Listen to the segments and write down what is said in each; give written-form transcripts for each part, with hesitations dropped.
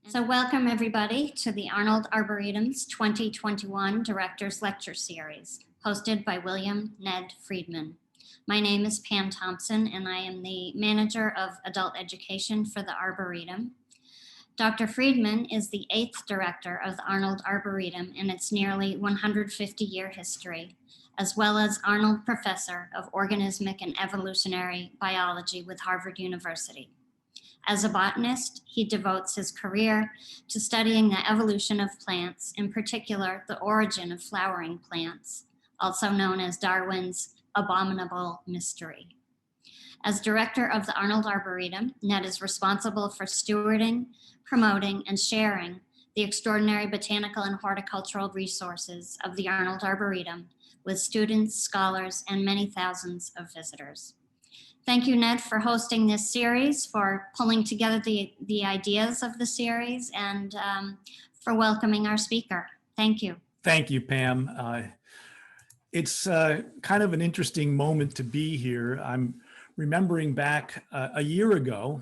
So welcome everybody to the Arnold Arboretum's 2021 Director's Lecture Series, hosted by William Ned Friedman. My name is Pam Thompson and I am the Manager of Adult Education for the Arboretum. Dr. Friedman is the 8th Director of the Arnold Arboretum in its nearly 150-year history, as well as Arnold Professor of Organismic and Evolutionary Biology with Harvard University. As a botanist, he devotes his career to studying the evolution of plants, in particular the origin of flowering plants, also known as Darwin's abominable mystery. As director of the Arnold Arboretum, Ned is responsible for stewarding, promoting, and sharing the extraordinary botanical and horticultural resources of the Arnold Arboretum with students, scholars, and many thousands of visitors. Thank you, Ned, for hosting this series, for pulling together the ideas of the series, and for welcoming our speaker. Thank you. Thank you, Pam. It's kind of an interesting moment to be here. I'm remembering back a year ago,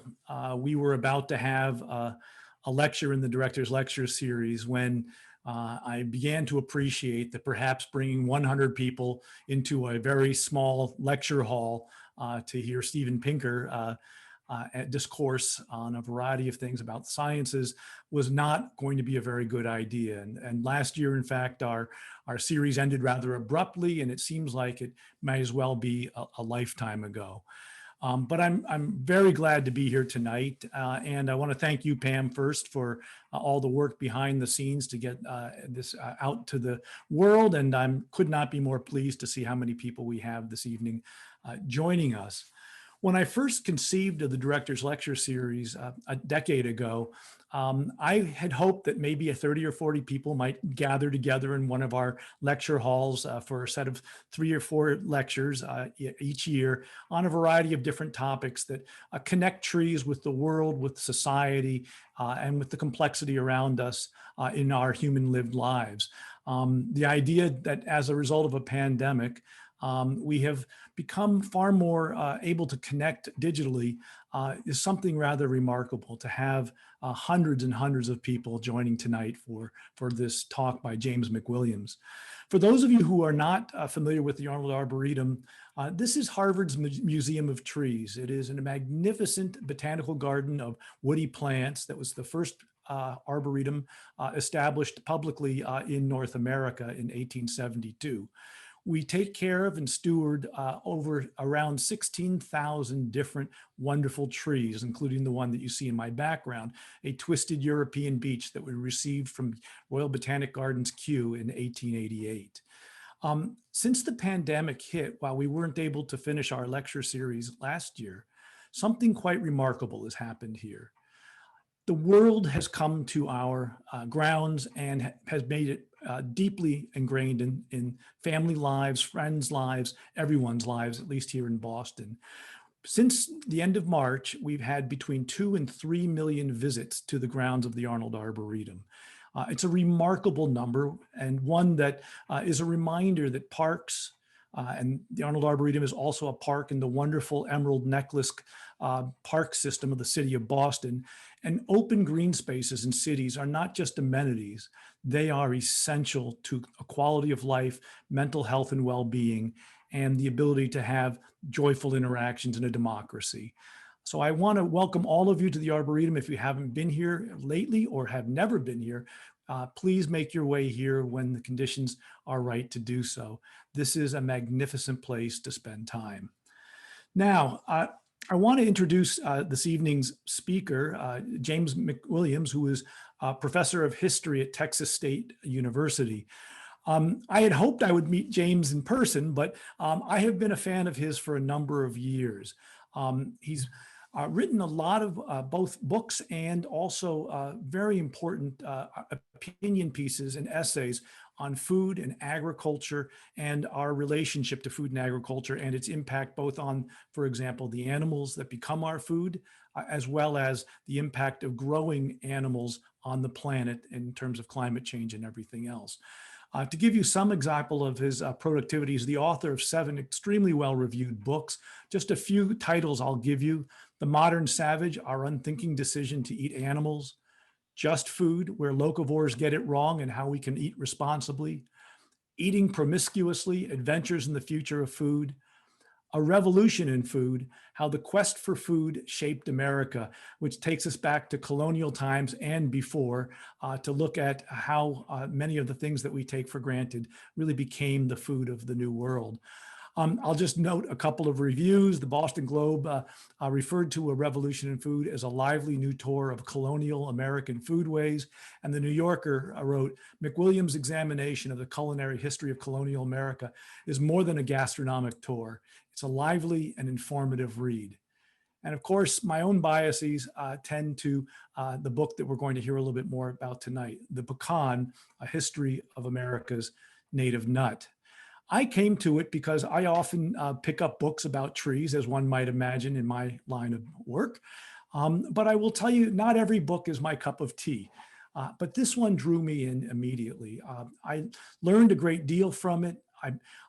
we were about to have a lecture in the Director's Lecture Series when I began to appreciate that perhaps bringing 100 people into a very small lecture hall to hear Steven Pinker discourse on a variety of things about sciences was not going to be a very good idea. And last year, in fact, our series ended rather abruptly, and it seems like it might as well be a lifetime ago. But I'm very glad to be here tonight. And I want to thank you, Pam, first for all the work behind the scenes to get this out to the world. And I could not be more pleased to see how many people we have this evening joining us. When I first conceived of the Director's Lecture Series a decade ago, I had hoped that maybe 30 or 40 people might gather together in one of our lecture halls for a set of 3 or 4 lectures each year on a variety of different topics that connect trees with the world, with society, and with the complexity around us in our human lived lives. The idea that as a result of a pandemic, we have become far more able to connect digitally is something rather remarkable to have hundreds and hundreds of people joining tonight for this talk by James McWilliams. For those of you who are not familiar with the Arnold Arboretum, this is Harvard's Museum of Trees. It is a magnificent botanical garden of woody plants that was the first arboretum established publicly in North America in 1872. We take care of and steward over around 16,000 different wonderful trees, including the one that you see in my background, a twisted European beech that we received from Royal Botanic Gardens, Kew in 1888. Since the pandemic hit, while we weren't able to finish our lecture series last year, something quite remarkable has happened here. The world has come to our grounds and has made it deeply ingrained in family lives, friends' lives, everyone's lives, at least here in Boston. Since the end of March, we've had between 2 and 3 million visits to the grounds of the Arnold Arboretum. It's a remarkable number, and one that is a reminder that parks, and the Arnold Arboretum is also a park in the wonderful Emerald Necklace park system of the city of Boston. And open green spaces in cities are not just amenities, they are essential to a quality of life, mental health and well-being, and the ability to have joyful interactions in a democracy. So I want to welcome all of you to the Arboretum. If you haven't been here lately or have never been here, please make your way here when the conditions are right to do so. This is a magnificent place to spend time. Now, I want to introduce this evening's speaker, James McWilliams, who is a professor of history at Texas State University. I had hoped I would meet James in person, but I have been a fan of his for a number of years. He's written a lot of both books and also very important opinion pieces and essays on food and agriculture and our relationship to food and agriculture and its impact both on, for example, the animals that become our food, as well as the impact of growing animals on the planet in terms of climate change and everything else. To give you some example of his productivity, he's the author of 7 extremely well-reviewed books. Just a few titles I'll give you: The Modern Savage, Our Unthinking Decision to Eat Animals; Just Food, Where Locavores Get It Wrong and How We Can Eat Responsibly, Eating Promiscuously, Adventures in the Future of Food, A Revolution in Food, How the Quest for Food Shaped America, which takes us back to colonial times and before to look at how many of the things that we take for granted really became the food of the new world. I'll just note a couple of reviews. The Boston Globe referred to A Revolution in Food as a lively new tour of colonial American foodways. And the New Yorker wrote, McWilliams' examination of the culinary history of colonial America is more than a gastronomic tour. It's a lively and informative read. And of course, my own biases tend to the book that we're going to hear a little bit more about tonight, The Pecan, A History of America's Native Nut. I came to it because I often pick up books about trees, as one might imagine in my line of work. But I will tell you, not every book is my cup of tea. But this one drew me in immediately. I learned a great deal from it.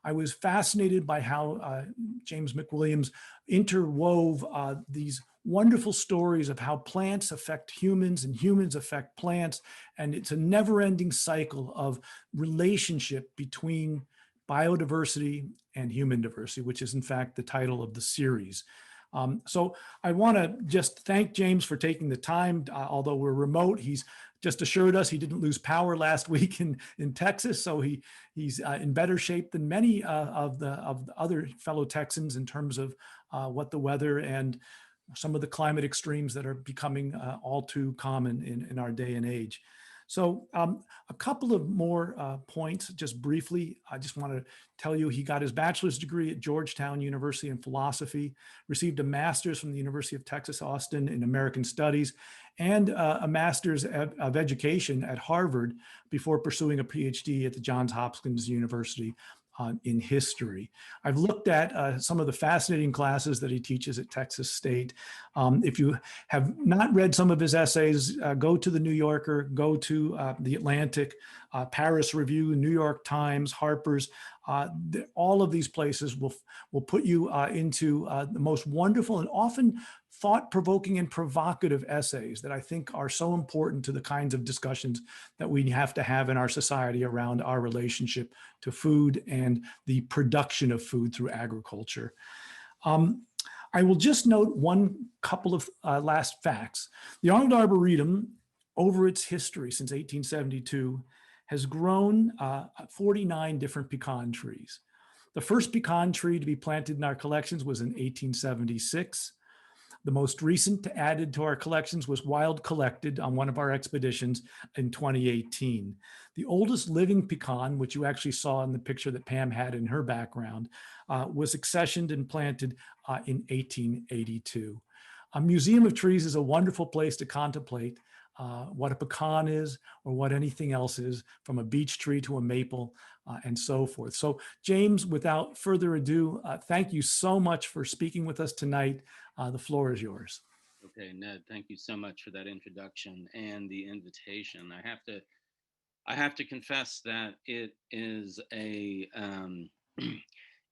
I was fascinated by how James McWilliams interwove these wonderful stories of how plants affect humans and humans affect plants. And it's a never-ending cycle of relationship between biodiversity and human diversity, which is in fact the title of the series. So I want to just thank James for taking the time, although we're remote. He's just assured us he didn't lose power last week in Texas, so he's in better shape than many of the other fellow Texans in terms of what the weather and some of the climate extremes that are becoming all too common in our day and age. So a couple of more points, just briefly. I just want to tell you he got his bachelor's degree at Georgetown University in philosophy, received a master's from the University of Texas, Austin in American Studies, and a master's of education at Harvard before pursuing a PhD at the Johns Hopkins University in history. I've looked at some of the fascinating classes that he teaches at Texas State. If you have not read some of his essays, go to the New Yorker, go to the Atlantic, Paris Review, New York Times, Harper's. All of these places will put you into the most wonderful and often thought-provoking and provocative essays that I think are so important to the kinds of discussions that we have to have in our society around our relationship to food and the production of food through agriculture. I will just note one couple of last facts. The Arnold Arboretum, over its history since 1872, has grown 49 different pecan trees. The first pecan tree to be planted in our collections was in 1876. The most recent added to our collections was wild collected on one of our expeditions in 2018. The oldest living pecan, which you actually saw in the picture that Pam had in her background, was accessioned and planted in 1882. A museum of trees is a wonderful place to contemplate what a pecan is or what anything else is, from a beech tree to a maple and so forth. So James, without further ado, thank you so much for speaking with us tonight. The floor is yours. Okay, Ned, thank you so much for that introduction and the invitation. I have to confess that it is a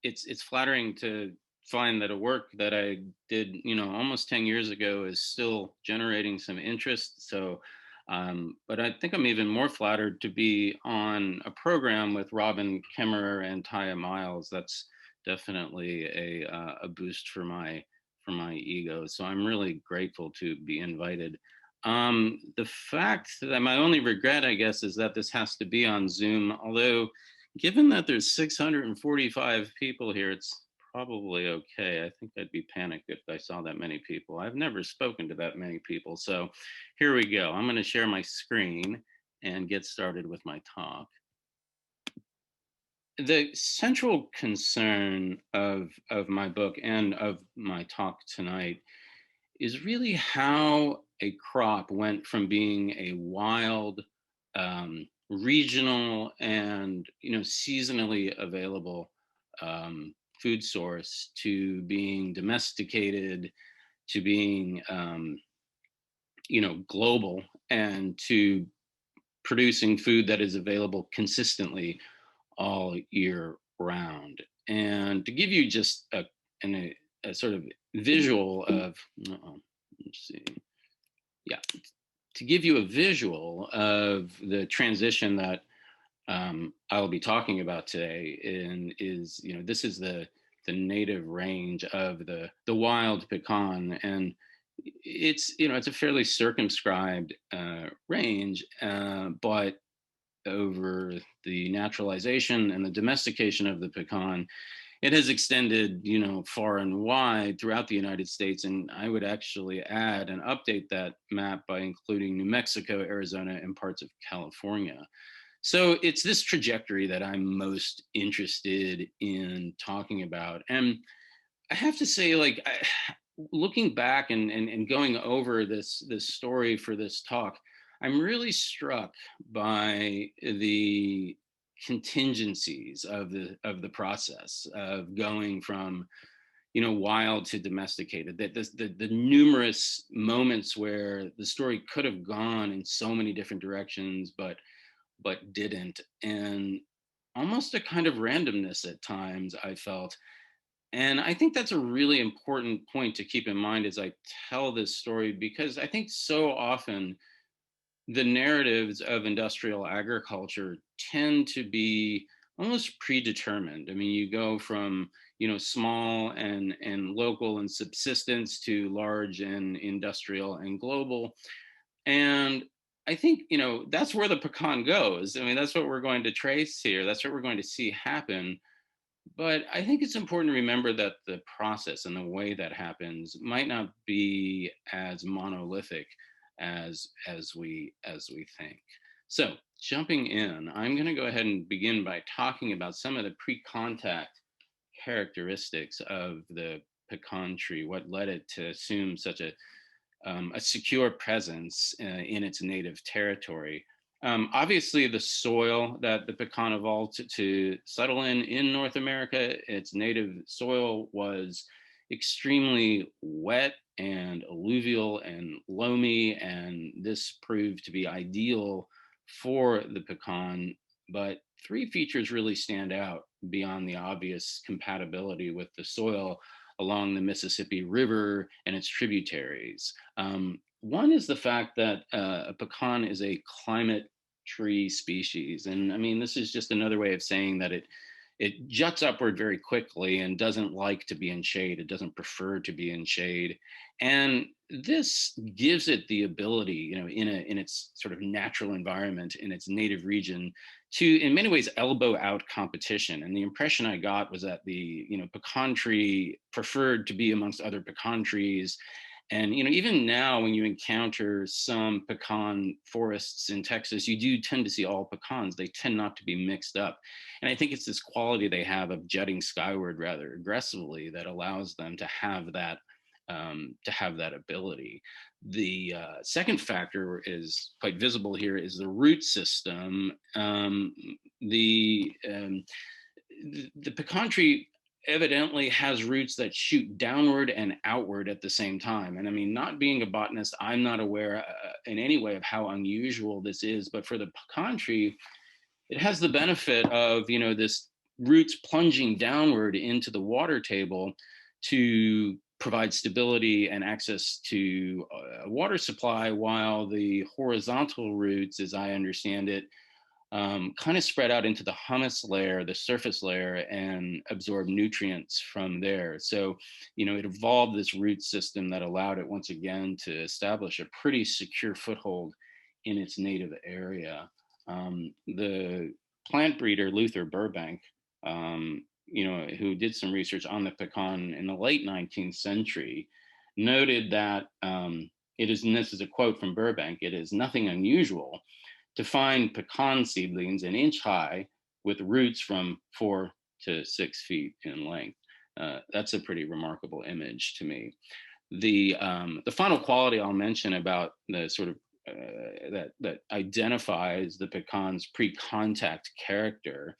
it's flattering to find that a work that I did, almost 10 years ago is still generating some interest. So, but I think I'm even more flattered to be on a program with Robin Kemmerer and Taya Miles. That's definitely a boost for my ego. So I'm really grateful to be invited. The fact that my only regret, I guess, is that this has to be on Zoom. Although, given that there's 645 people here, it's probably okay. I think I'd be panicked if I saw that many people. I've never spoken to that many people. So here we go. I'm going to share my screen and get started with my talk. The central concern of my book and of my talk tonight is really how a crop went from being a wild, regional, and seasonally available food source to being domesticated, to being global, and to producing food that is available consistently all year round. And to give you just a sort of visual of, let's see, yeah, to give you a visual of the transition that I'll be talking about today, and is, this is the native range of the wild pecan, and it's a fairly circumscribed range, but over the naturalization and the domestication of the pecan, it has extended, far and wide throughout the United States. And I would actually add and update that map by including New Mexico, Arizona, and parts of California. So it's this trajectory that I'm most interested in talking about. And I have to say, like, looking back and going over this story for this talk, I'm really struck by the contingencies of the process of going from wild to domesticated. That the numerous moments where the story could have gone in so many different directions, but didn't, and almost a kind of randomness at times, I felt. And I think that's a really important point to keep in mind as I tell this story, because I think so often the narratives of industrial agriculture tend to be almost predetermined. I mean, you go from, small and local and subsistence to large and industrial and global. And I think, that's where the pecan goes. I mean, that's what we're going to trace here. That's what we're going to see happen. But I think it's important to remember that the process and the way that happens might not be as monolithic as we think. So jumping in, I'm going to go ahead and begin by talking about some of the pre-contact characteristics of the pecan tree, what led it to assume such a secure presence in its native territory. Obviously, the soil that the pecan evolved to settle in North America, its native soil was extremely wet and alluvial and loamy, and this proved to be ideal for the pecan. But three features really stand out beyond the obvious compatibility with the soil along the Mississippi River and its tributaries. One is the fact that a pecan is a climate tree species. And I mean, this is just another way of saying that it juts upward very quickly and doesn't like to be in shade. It doesn't prefer to be in shade. And this gives it the ability, in its sort of natural environment, in its native region, to, in many ways, elbow out competition. And the impression I got was that the, pecan tree preferred to be amongst other pecan trees. And, even now when you encounter some pecan forests in Texas, you do tend to see all pecans. They tend not to be mixed up. And I think it's this quality they have of jutting skyward rather aggressively that allows them to have that ability. The second factor is quite visible here is the root system. The pecan tree evidently has roots that shoot downward and outward at the same time. And I mean, not being a botanist, I'm not aware in any way of how unusual this is, but for the pecan tree, it has the benefit of, this roots plunging downward into the water table to provide stability and access to a water supply, while the horizontal roots, as I understand it, kind of spread out into the humus layer, the surface layer, and absorb nutrients from there. So, it evolved this root system that allowed it once again to establish a pretty secure foothold in its native area. The plant breeder Luther Burbank, who did some research on the pecan in the late 19th century, noted that it is, and this is a quote from Burbank, "It is nothing unusual to find pecan seedlings an inch high with roots from 4 to 6 feet in length." That's a pretty remarkable image to me. The final quality I'll mention about the sort of that identifies the pecan's pre-contact character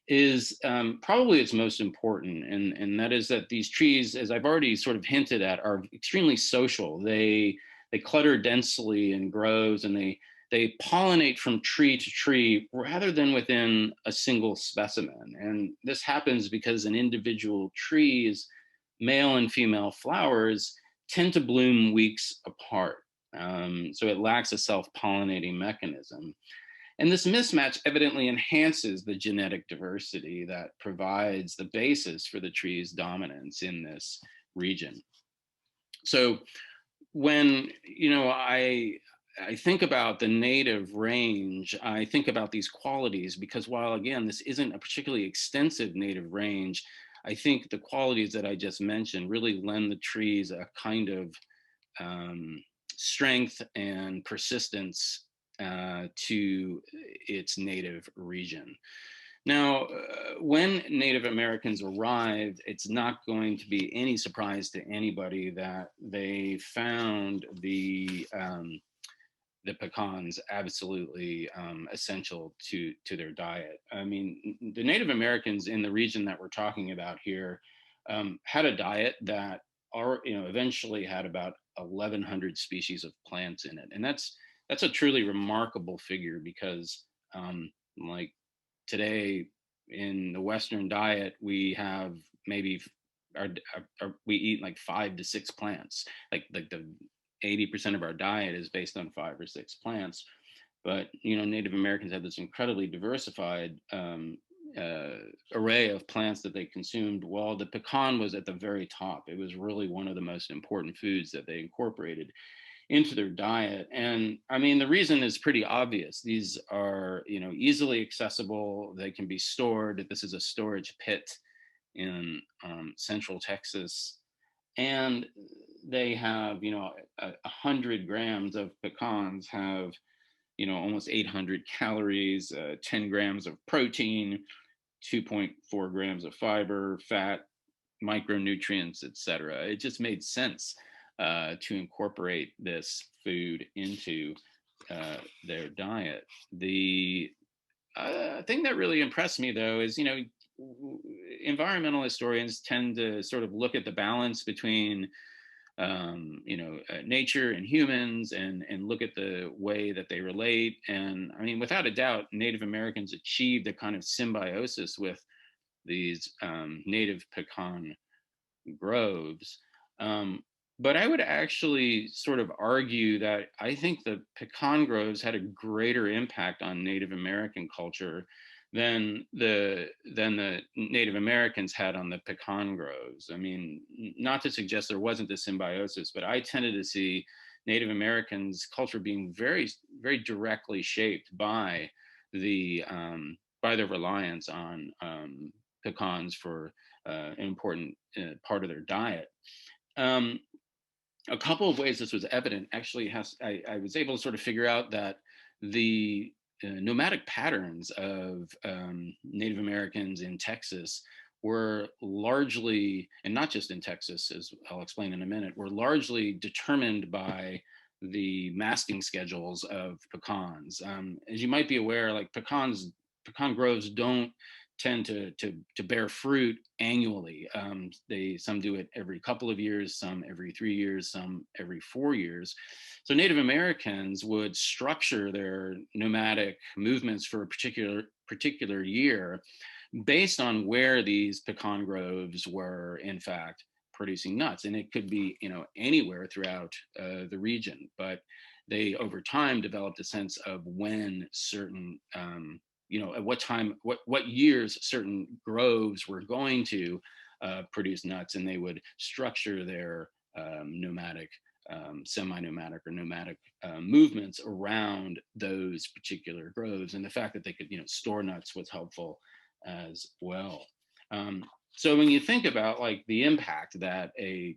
is probably its most important, and that is that these trees, as I've already sort of hinted at, are extremely social. They clutter densely in groves, and they pollinate from tree to tree rather than within a single specimen. And this happens because an individual tree's male and female flowers tend to bloom weeks apart. So it lacks a self-pollinating mechanism. And this mismatch evidently enhances the genetic diversity that provides the basis for the tree's dominance in this region. So when I think about the native range, I think about these qualities because while again this isn't a particularly extensive native range, I think the qualities that I just mentioned really lend the trees a kind of strength and persistence to its native region. Now, when Native Americans arrived, it's not going to be any surprise to anybody that they found the pecans absolutely essential to their diet. I mean, the Native Americans in the region that we're talking about here had a diet that eventually had about 1,100 species of plants in it, and that's a truly remarkable figure because like today in the Western diet, we have maybe we eat like 5 to 6 plants. Like the 80% of our diet is based on 5 or 6 plants. But Native Americans had this incredibly diversified array of plants that they consumed. While the pecan was at the very top, it was really one of the most important foods that they incorporated into their diet. And I mean, the reason is pretty obvious. These are, easily accessible. They can be stored. This is a storage pit in central Texas. And they have, 100 grams of pecans have, almost 800 calories, 10 grams of protein, 2.4 grams of fiber, fat, micronutrients, etc. It just made sense to incorporate this food into their diet. The thing that really impressed me, though, is environmental historians tend to sort of look at the balance between nature and humans, and look at the way that they relate. And I mean, without a doubt, Native Americans achieved a kind of symbiosis with these native pecan groves. But I would actually sort of argue that I think the pecan groves had a greater impact on Native American culture than the Native Americans had on the pecan groves. I mean, not to suggest there wasn't this symbiosis, but I tended to see Native Americans' culture being very, very directly shaped by their reliance on pecans for an important part of their diet. A couple of ways this was evident actually I was able to sort of figure out that the nomadic patterns of Native Americans in Texas were largely, and not just in Texas, as I'll explain in a minute, were largely determined by the masting schedules of pecans. As you might be aware, like pecan groves don't tend to bear fruit annually. Some do it every couple of years, some every 3 years, some every 4 years. So Native Americans would structure their nomadic movements for a particular year based on where these pecan groves were in fact producing nuts, and it could be anywhere throughout the region. But they over time developed a sense of when certain at what time, what years certain groves were going to produce nuts, and they would structure their nomadic, semi-nomadic or nomadic movements around those particular groves. And the fact that they could, store nuts was helpful as well. So when you think about like the impact that a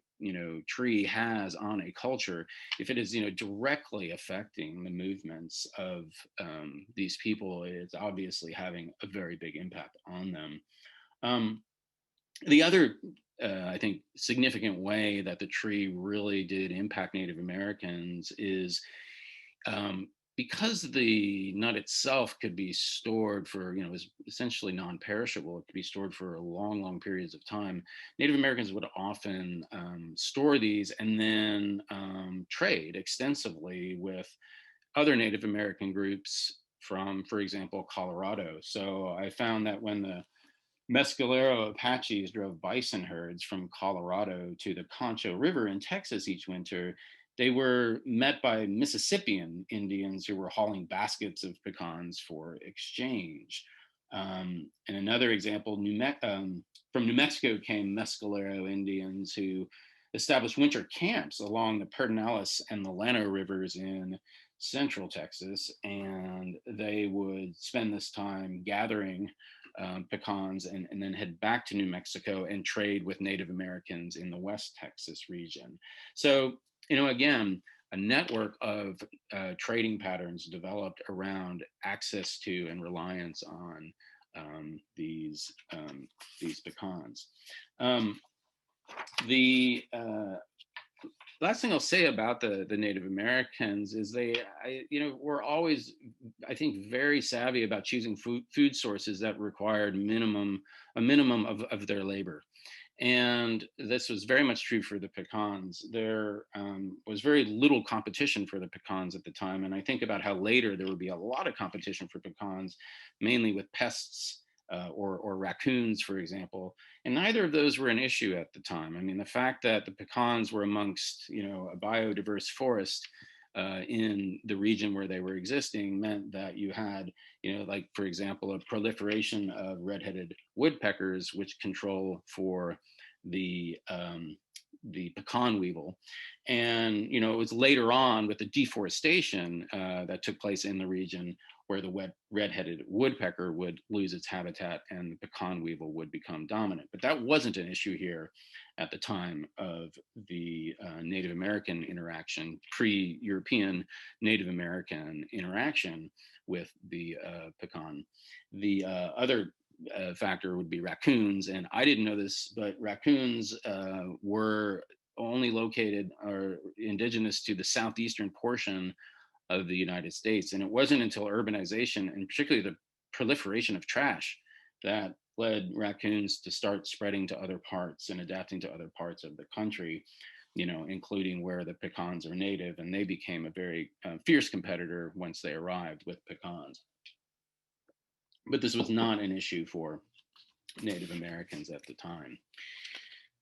tree has on a culture, if it is directly affecting the movements of these people, it's obviously having a very big impact on them. The other I think significant way that the tree really did impact Native Americans is because the nut itself could be stored for, it was essentially non-perishable. It could be stored for long periods of time. Native Americans would often store these and then trade extensively with other Native American groups from, for example, Colorado. So I found that when the Mescalero Apaches drove bison herds from Colorado to the Concho River in Texas each winter, they were met by Mississippian Indians who were hauling baskets of pecans for exchange. And another example, from New Mexico came Mescalero Indians who established winter camps along the Pedernales and the Llano rivers in central Texas, and they would spend this time gathering pecans and then head back to New Mexico and trade with Native Americans in the West Texas region. So, again, a network of trading patterns developed around access to and reliance on these pecans. The last thing I'll say about the Native Americans is were always, I think, very savvy about choosing food sources that required a minimum of their labor. And this was very much true for the pecans. There was very little competition for the pecans at the time. And I think about how later there would be a lot of competition for pecans, mainly with pests or raccoons, for example. And neither of those were an issue at the time. I mean, the fact that the pecans were amongst, a biodiverse forest in the region where they were existing meant that you had, like, for example, a proliferation of red-headed woodpeckers, which control for the pecan weevil. And, it was later on with the deforestation that took place in the region where the red-headed woodpecker would lose its habitat and the pecan weevil would become dominant. But that wasn't an issue here at the time of the Native American interaction, pre-European Native American interaction with the pecan. The other factor would be raccoons, and I didn't know this, but raccoons were only located or indigenous to the southeastern portion of the United States. And it wasn't until urbanization, and particularly the proliferation of trash, that led raccoons to start spreading to other parts and adapting to other parts of the country, including where the pecans are native. And they became a very fierce competitor once they arrived with pecans. But this was not an issue for Native Americans at the time.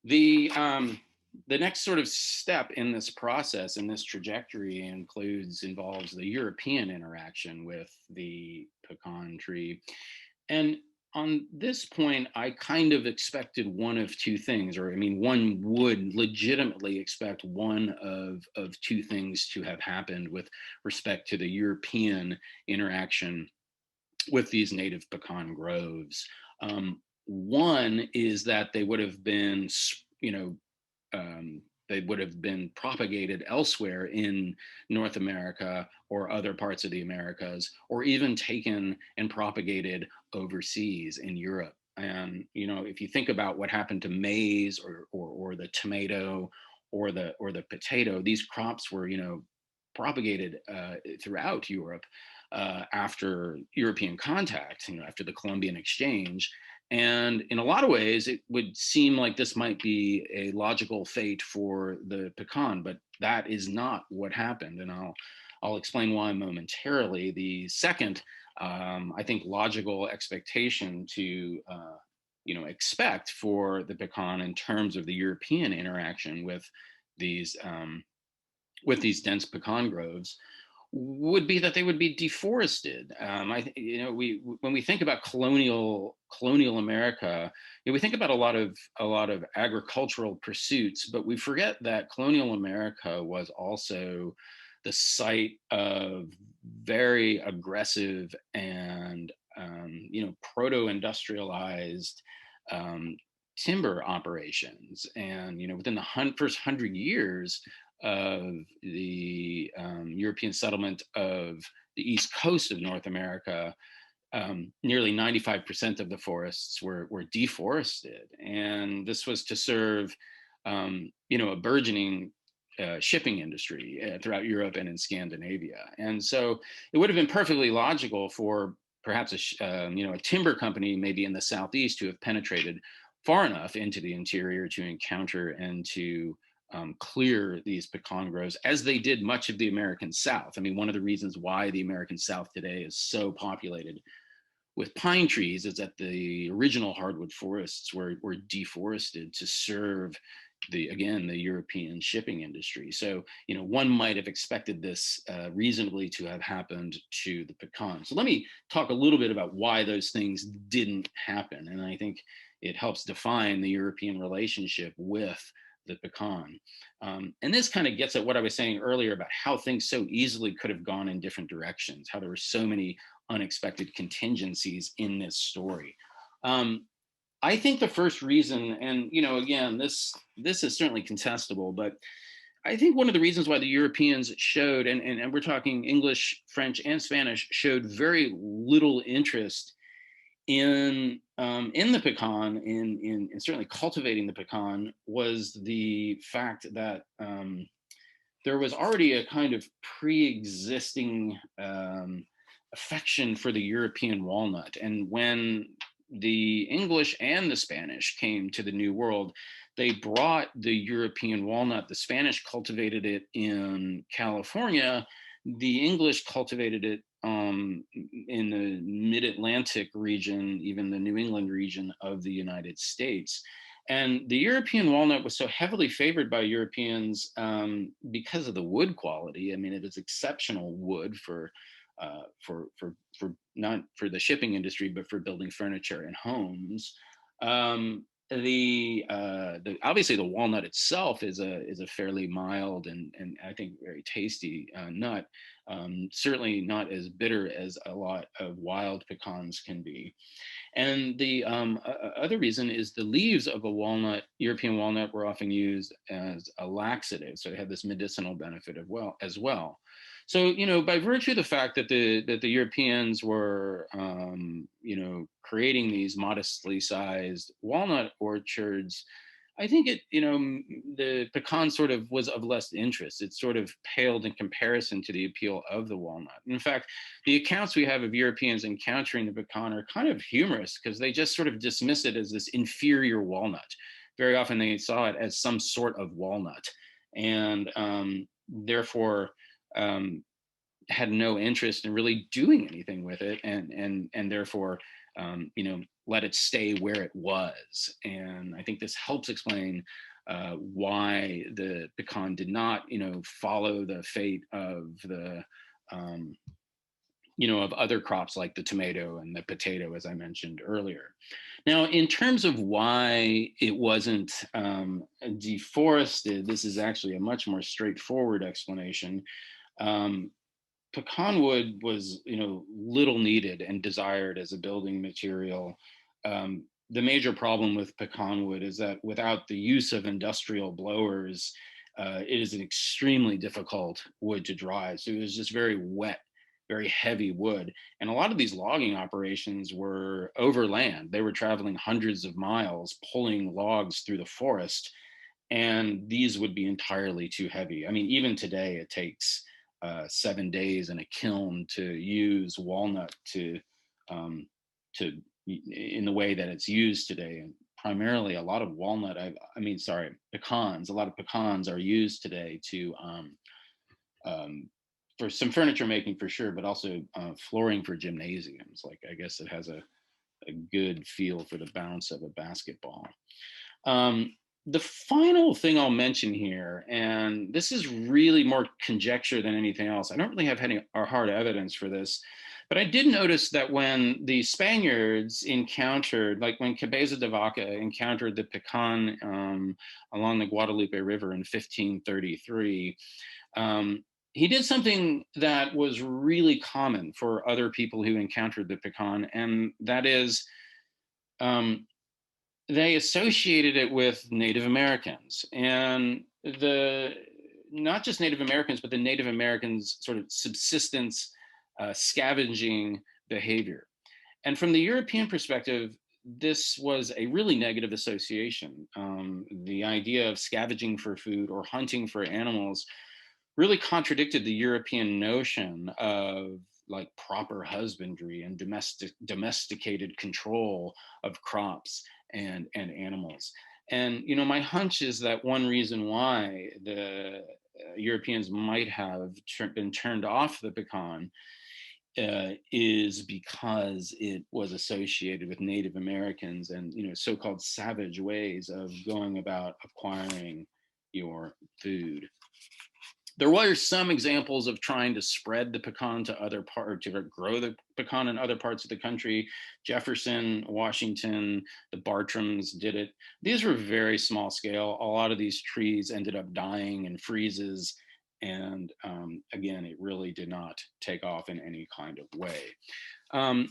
The next sort of step in this process, in this trajectory, involves the European interaction with the pecan tree. And on this point, I kind of expected one of two things, one would legitimately expect one of two things to have happened with respect to the European interaction with these native pecan groves. One is that they would have been, they would have been propagated elsewhere in North America or other parts of the Americas, or even taken and propagated overseas in Europe. And if you think about what happened to maize or the tomato or the potato, these crops were propagated throughout Europe after European contact, after the Columbian Exchange. And in a lot of ways, it would seem like this might be a logical fate for the pecan, but that is not what happened. And I'll explain why momentarily. The second, I think, logical expectation to expect for the pecan in terms of the European interaction with these dense pecan groves would be that they would be deforested. When we think about colonial America, we think about a lot of agricultural pursuits, but we forget that colonial America was also the site of very aggressive and proto-industrialized timber operations. And within the first 100 years of the European settlement of the east coast of North America, nearly 95% of the forests were deforested. And this was to serve a burgeoning shipping industry throughout Europe and in Scandinavia. And so it would have been perfectly logical for perhaps a timber company maybe in the southeast to have penetrated far enough into the interior to encounter and to clear these pecan groves, as they did much of the American South. I mean, one of the reasons why the American South today is so populated with pine trees is that the original hardwood forests were deforested to serve, the European shipping industry. So, one might have expected this reasonably to have happened to the pecan. So let me talk a little bit about why those things didn't happen. And I think it helps define the European relationship with the pecan. And this kind of gets at what I was saying earlier about how things so easily could have gone in different directions, how there were so many unexpected contingencies in this story. I think the first reason, and again, this is certainly contestable, but I think one of the reasons why the Europeans showed, and we're talking English, French, and Spanish, showed very little interest in the pecan, in certainly cultivating the pecan, was the fact that there was already a kind of pre-existing affection for the European walnut. And when the English and the Spanish came to the New World, they brought the European walnut. The Spanish cultivated it in California. The English cultivated it in the mid-Atlantic region, even the New England region of the United States. And the European walnut was so heavily favored by Europeans because of the wood quality. I mean, it is exceptional wood for not for the shipping industry, but for building furniture and homes. Obviously the walnut itself is a fairly mild and I think very tasty nut. Certainly not as bitter as a lot of wild pecans can be. And the other reason is the leaves of a walnut, European walnut, were often used as a laxative, so they had this medicinal benefit as well. So, by virtue of the fact that the Europeans were, creating these modestly sized walnut orchards, I think the pecan sort of was of less interest. It sort of paled in comparison to the appeal of the walnut. In fact, the accounts we have of Europeans encountering the pecan are kind of humorous because they just sort of dismiss it as this inferior walnut. Very often they saw it as some sort of walnut, and therefore had no interest in really doing anything with it, and therefore let it stay where it was. And I think this helps explain why the pecan did not follow the fate of the of other crops like the tomato and the potato, as I mentioned earlier. Now, in terms of why it wasn't deforested, this is actually a much more straightforward explanation. Pecan wood was, little needed and desired as a building material. The major problem with pecan wood is that without the use of industrial blowers, it is an extremely difficult wood to dry. So it was just very wet, very heavy wood. And a lot of these logging operations were overland. They were traveling hundreds of miles, pulling logs through the forest, and these would be entirely too heavy. I mean, even today, it takes 7 days in a kiln to use walnut to in the way that it's used today. And primarily a lot of walnut, pecans, a lot of pecans are used today to for some furniture making for sure, but also flooring for gymnasiums. Like, I guess it has a good feel for the bounce of a basketball. The final thing I'll mention here, and this is really more conjecture than anything else. I don't really have any hard evidence for this, but I did notice that when the Spaniards encountered, like when Cabeza de Vaca encountered the pecan along the Guadalupe River in 1533, he did something that was really common for other people who encountered the pecan, and that is they associated it with Native Americans, and not just Native Americans, but the Native Americans' sort of subsistence scavenging behavior. And from the European perspective, this was a really negative association. The idea of scavenging for food or hunting for animals really contradicted the European notion of like proper husbandry and domesticated control of crops and animals. And my hunch is that one reason why the Europeans might have been turned off the pecan is because it was associated with Native Americans and, you know, so-called savage ways of going about acquiring your food. There were some examples of trying to spread the pecan to other parts, to grow the pecan in other parts of the country. Jefferson, Washington, the Bartrams did it. These were very small scale. A lot of these trees ended up dying in freezes. And again, it really did not take off in any kind of way. Um,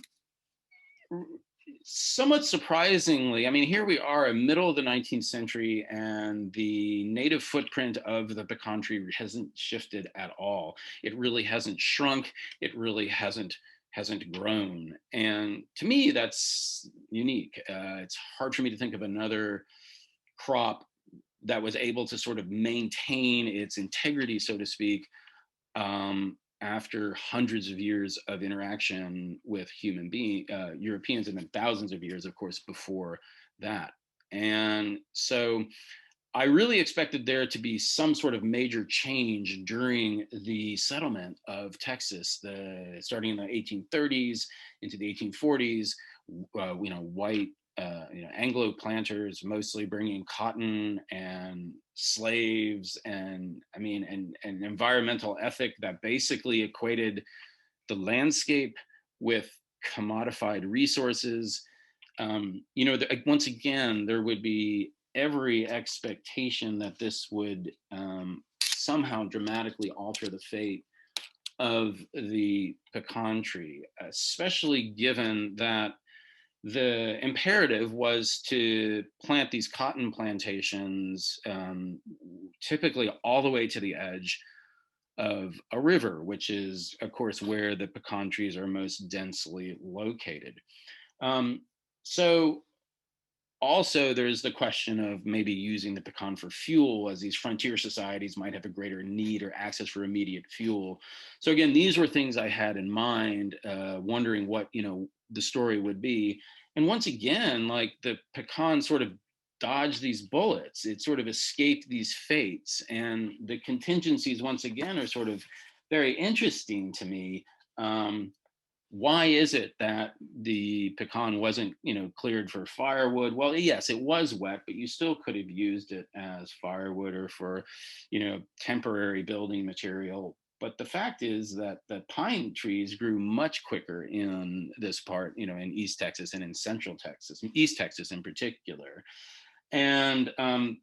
Somewhat surprisingly, I mean, here we are, in middle of the 19th century, and the native footprint of the pecan tree hasn't shifted at all. It really hasn't shrunk. It really hasn't grown. And to me, that's unique. It's hard for me to think of another crop that was able to sort of maintain its integrity, so to speak, after hundreds of years of interaction with Europeans, and then thousands of years, of course, before that. And so I really expected there to be some sort of major change during the settlement of Texas, starting in the 1830s into the 1840s. White Anglo planters mostly bringing cotton and slaves, and I mean, and an environmental ethic that basically equated the landscape with commodified resources. Once again, there would be every expectation that this would somehow dramatically alter the fate of the pecan tree, especially given that the imperative was to plant these cotton plantations, typically all the way to the edge of a river, which is, of course, where the pecan trees are most densely located. So also, there's the question of maybe using the pecan for fuel, as these frontier societies might have a greater need or access for immediate fuel. So again, these were things I had in mind, wondering what the story would be. And once again, like, the pecan sort of dodged these bullets. It sort of escaped these fates, and the contingencies once again are sort of very interesting to me. Why is it that the pecan wasn't, cleared for firewood? Well, yes, it was wet, but you still could have used it as firewood or for, temporary building material. But the fact is that the pine trees grew much quicker in this part, in East Texas and in Central Texas, East Texas in particular. And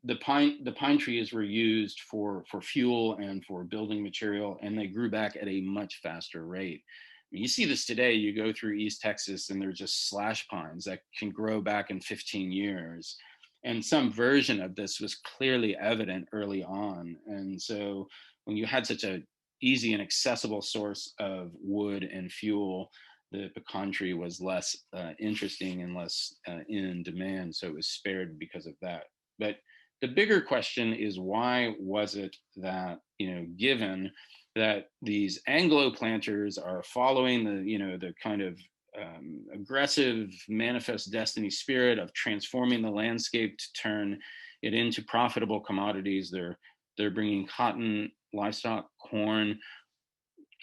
the pine trees were used for fuel and for building material, and they grew back at a much faster rate. You see this today. You go through East Texas and they're just slash pines that can grow back in 15 years. And some version of this was clearly evident early on. And so when you had such a easy and accessible source of wood and fuel, the pecan tree was less interesting and less in demand. So it was spared because of that. But the bigger question is, why was it that, given that these Anglo planters are following the kind of aggressive manifest destiny spirit of transforming the landscape to turn it into profitable commodities? They're bringing cotton, livestock, corn,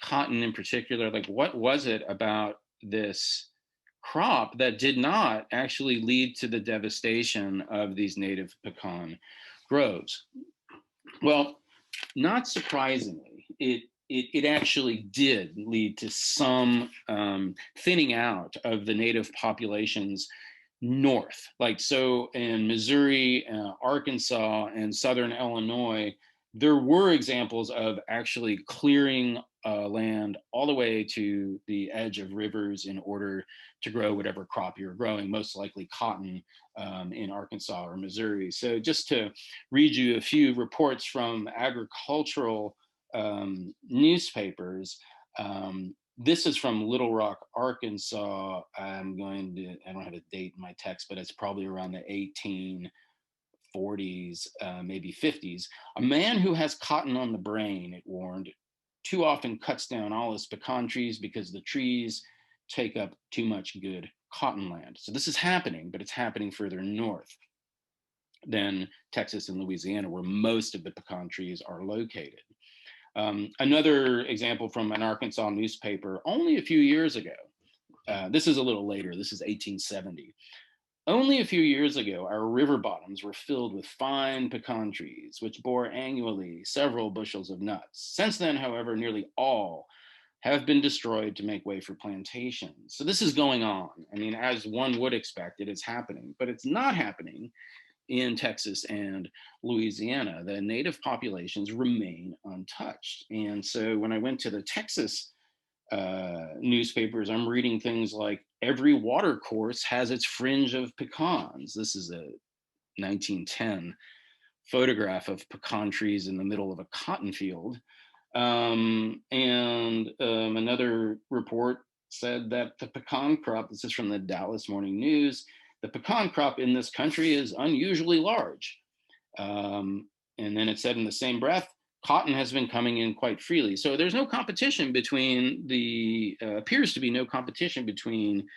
cotton in particular. Like, what was it about this crop that did not actually lead to the devastation of these native pecan groves? Well, not surprisingly, it actually did lead to some thinning out of the native populations north. Like, so in Missouri, Arkansas, and southern Illinois, there were examples of actually clearing land all the way to the edge of rivers in order to grow whatever crop you're growing, most likely cotton, in Arkansas or Missouri. So just to read you a few reports from agricultural newspapers. This is from Little Rock, Arkansas. I don't have a date in my text, but it's probably around the 1840s, maybe 50s. A man who has cotton on the brain, it warned, too often cuts down all his pecan trees because the trees take up too much good cotton land. So this is happening, but it's happening further north than Texas and Louisiana, where most of the pecan trees are located. Another example from an Arkansas newspaper only a few years ago. This is a little later, this is 1870. Only a few years ago, our river bottoms were filled with fine pecan trees, which bore annually several bushels of nuts. Since then, however, nearly all have been destroyed to make way for plantations. So this is going on. I mean, as one would expect, it is happening, but it's not happening in Texas and Louisiana. The native populations remain untouched. And so when I went to the Texas newspapers, I'm reading things like every water course has its fringe of pecans. This is a 1910 photograph of pecan trees in the middle of a cotton field. Another report said that the pecan crop, this is from the Dallas Morning News, the pecan crop in this country is unusually large. And then it said in the same breath, cotton has been coming in quite freely. So there's no competition between appears to be no competition between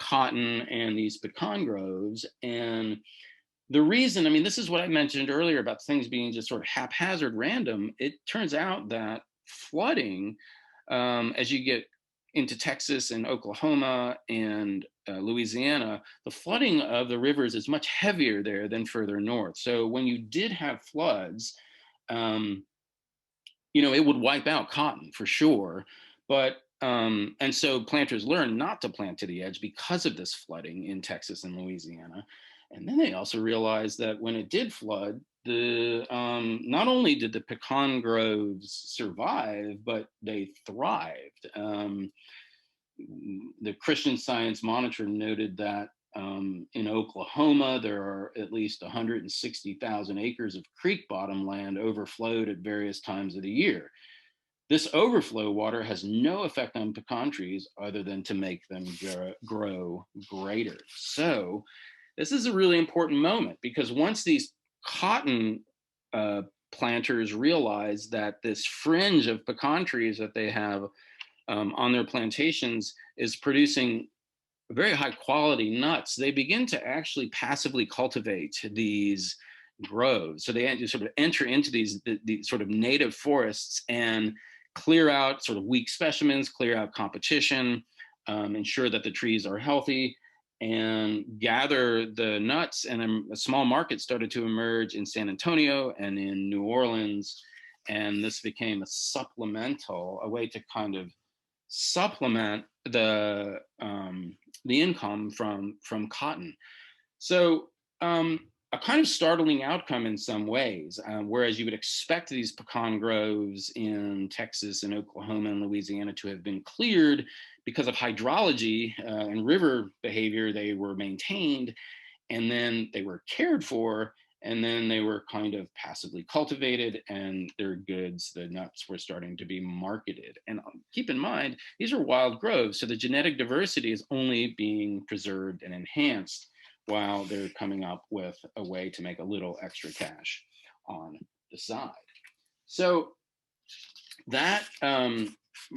cotton and these pecan groves. And the reason, I mean, this is what I mentioned earlier about things being just sort of haphazard, random. It turns out that flooding, as you get into Texas and Oklahoma and Louisiana, the flooding of the rivers is much heavier there than further north. So when you did have floods, it would wipe out cotton for sure. But and so planters learned not to plant to the edge because of this flooding in Texas and Louisiana. And then they also realized that when it did flood, not only did the pecan groves survive, but they thrived. The Christian Science Monitor noted that in Oklahoma, there are at least 160,000 acres of creek bottom land overflowed at various times of the year. This overflow water has no effect on pecan trees other than to make them grow greater. So this is a really important moment, because once these cotton planters realize that this fringe of pecan trees that they have on their plantations is producing very high quality nuts, they begin to actually passively cultivate these groves. So they sort of enter into these sort of native forests and clear out sort of weak specimens, clear out competition, ensure that the trees are healthy, and gather the nuts. And a small market started to emerge in San Antonio and in New Orleans. And this became a way to kind of supplement the income from cotton. So a kind of startling outcome in some ways, whereas you would expect these pecan groves in Texas and Oklahoma and Louisiana to have been cleared because of hydrology and river behavior, they were maintained, and then they were cared for, and then they were kind of passively cultivated, and their goods, the nuts, were starting to be marketed. And keep in mind, these are wild groves, so the genetic diversity is only being preserved and enhanced while they're coming up with a way to make a little extra cash on the side. So that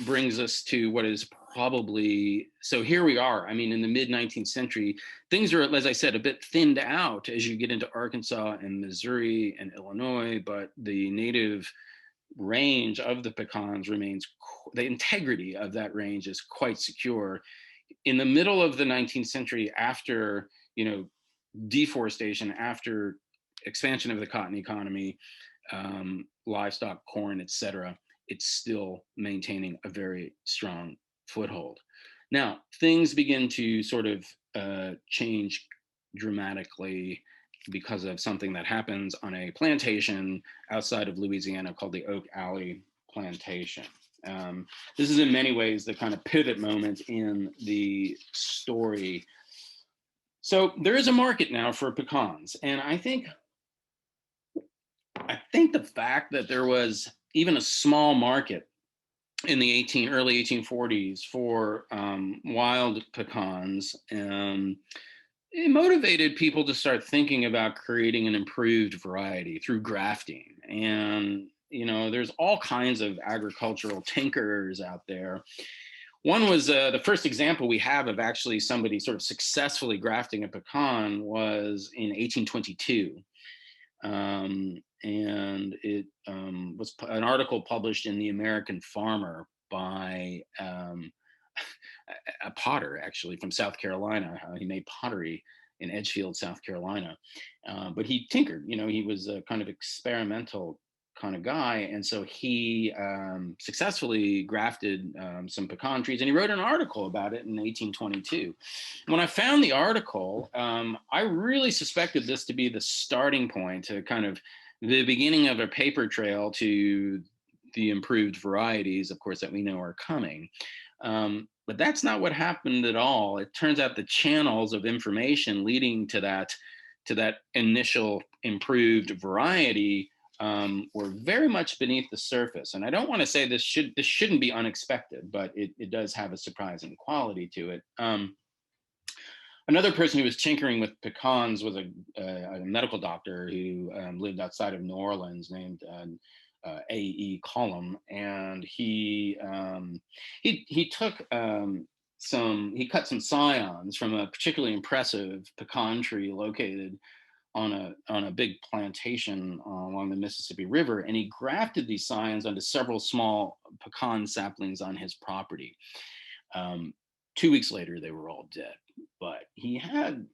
brings us to what is probably, so here we are. I mean, in the mid-19th century, things are, as I said, a bit thinned out as you get into Arkansas and Missouri and Illinois, but the native range of the pecans remains, the integrity of that range is quite secure. In the middle of the 19th century, after, deforestation, after expansion of the cotton economy, livestock, corn, etc., it's still maintaining a very strong foothold. Now, things begin to sort of change dramatically because of something that happens on a plantation outside of Louisiana called the Oak Alley Plantation. This is in many ways the kind of pivot moment in the story. So there is a market now for pecans, and I think the fact that there was even a small market in the early 1840s for wild pecans, it motivated people to start thinking about creating an improved variety through grafting. And there's all kinds of agricultural tinkerers out there. One was the first example we have of actually somebody sort of successfully grafting a pecan was in 1822. And it was an article published in the American Farmer by a potter, actually, from South Carolina. He made pottery in Edgefield, South Carolina. But he tinkered, he was a kind of experimental kind of guy. And so he successfully grafted some pecan trees, and he wrote an article about it in 1822. When I found the article, I really suspected this to be the starting point, to kind of the beginning of a paper trail to the improved varieties, of course, that we know are coming. But that's not what happened at all. It turns out the channels of information leading to that initial improved variety were very much beneath the surface. And I don't want to say this shouldn't be unexpected, but it does have a surprising quality to it. Another person who was tinkering with pecans was a medical doctor who lived outside of New Orleans, named A.E. Cullum, and he took he cut some scions from a particularly impressive pecan tree located on a big plantation along the Mississippi River, and he grafted these scions onto several small pecan saplings on his property. 2 weeks later, they were all dead, but he had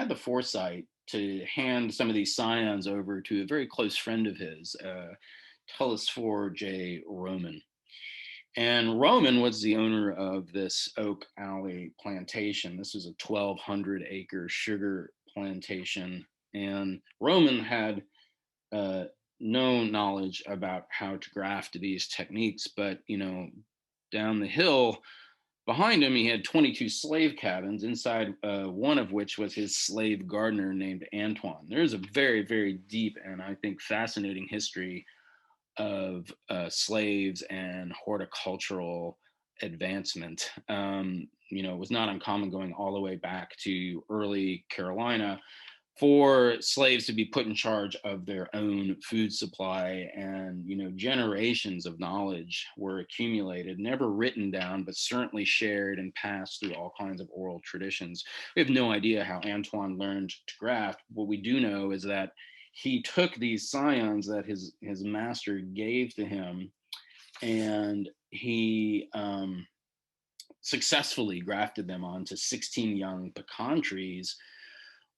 the foresight to hand some of these scions over to a very close friend of his, Telesphore J. Roman. And Roman was the owner of this Oak Alley Plantation. This was a 1,200-acre sugar plantation. And Roman had no knowledge about how to graft these techniques, but, down the hill behind him, he had 22 slave cabins, inside one of which was his slave gardener named Antoine. There's a very, very deep and I think fascinating history of slaves and horticultural advancement. It was not uncommon, going all the way back to early Carolina, for slaves to be put in charge of their own food supply. And generations of knowledge were accumulated, never written down, but certainly shared and passed through all kinds of oral traditions. We have no idea how Antoine learned to graft. What we do know is that he took these scions that his master gave to him, and he successfully grafted them onto 16 young pecan trees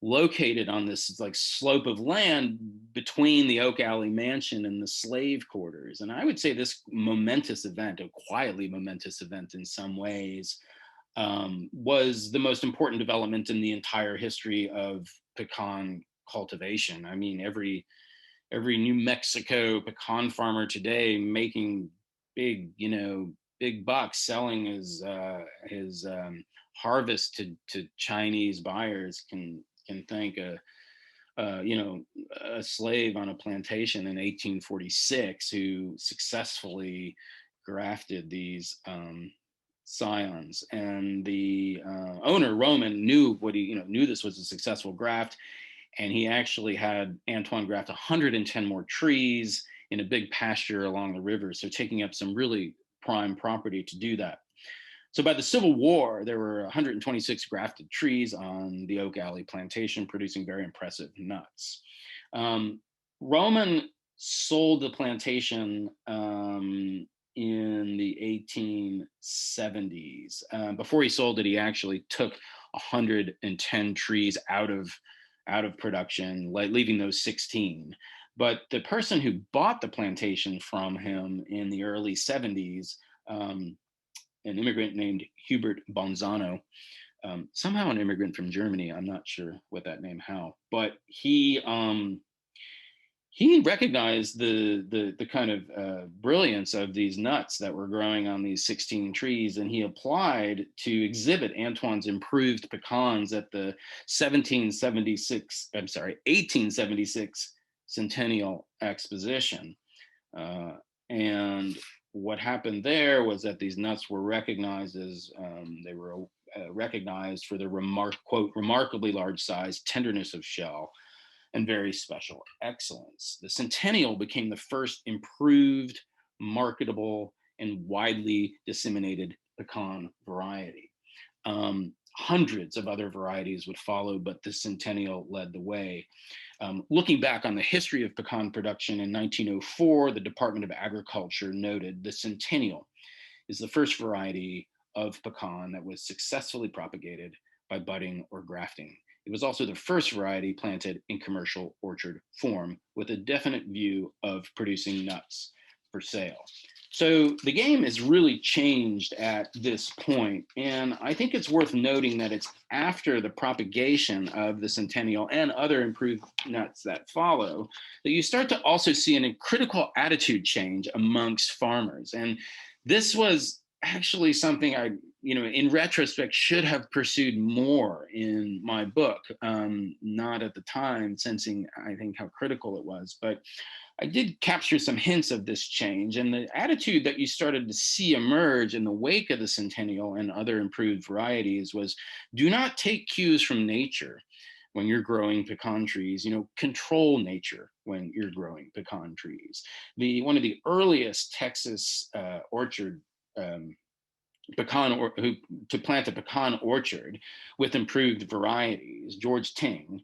located on this slope of land between the Oak Alley mansion and the slave quarters. And I would say this momentous event, a quietly momentous event in some ways, was the most important development in the entire history of pecan cultivation. I mean, every New Mexico pecan farmer today making big bucks selling his harvest to Chinese buyers can thank a slave on a plantation in 1846 who successfully grafted these scions. And the owner, Roman, knew this was a successful graft, and he actually had Antoine graft 110 more trees in a big pasture along the river, so taking up some really prime property to do that. So by the Civil War, there were 126 grafted trees on the Oak Alley Plantation, producing very impressive nuts. Roman sold the plantation in the 1870s. Before he sold it, he actually took 110 trees out of production, leaving those 16. But the person who bought the plantation from him in the early 70s, an immigrant named Hubert Bonzano, somehow an immigrant from Germany. I'm not sure what that name, how, but he recognized the kind of brilliance of these nuts that were growing on these 16 trees, and he applied to exhibit Antoine's improved pecans at the 1876 Centennial Exposition. And what happened there was that these nuts were recognized as recognized for their remarkably large size, tenderness of shell, and very special excellence. The Centennial became the first improved, marketable, and widely disseminated pecan variety. hundreds of other varieties would follow, but the Centennial led the way. Looking back on the history of pecan production in 1904, the Department of Agriculture noted the Centennial is the first variety of pecan that was successfully propagated by budding or grafting. It was also the first variety planted in commercial orchard form with a definite view of producing nuts for sale. So the game has really changed at this point, and I think it's worth noting that it's after the propagation of the Centennial and other improved nuts that follow that you start to also see a critical attitude change amongst farmers. And this was actually something I, in retrospect, should have pursued more in my book. Not at the time, sensing, I think, how critical it was, but I did capture some hints of this change, and the attitude that you started to see emerge in the wake of the Centennial and other improved varieties was, do not take cues from nature when you're growing pecan trees, control nature when you're growing pecan trees. One of the earliest Texas orchard to plant a pecan orchard with improved varieties, George Ting,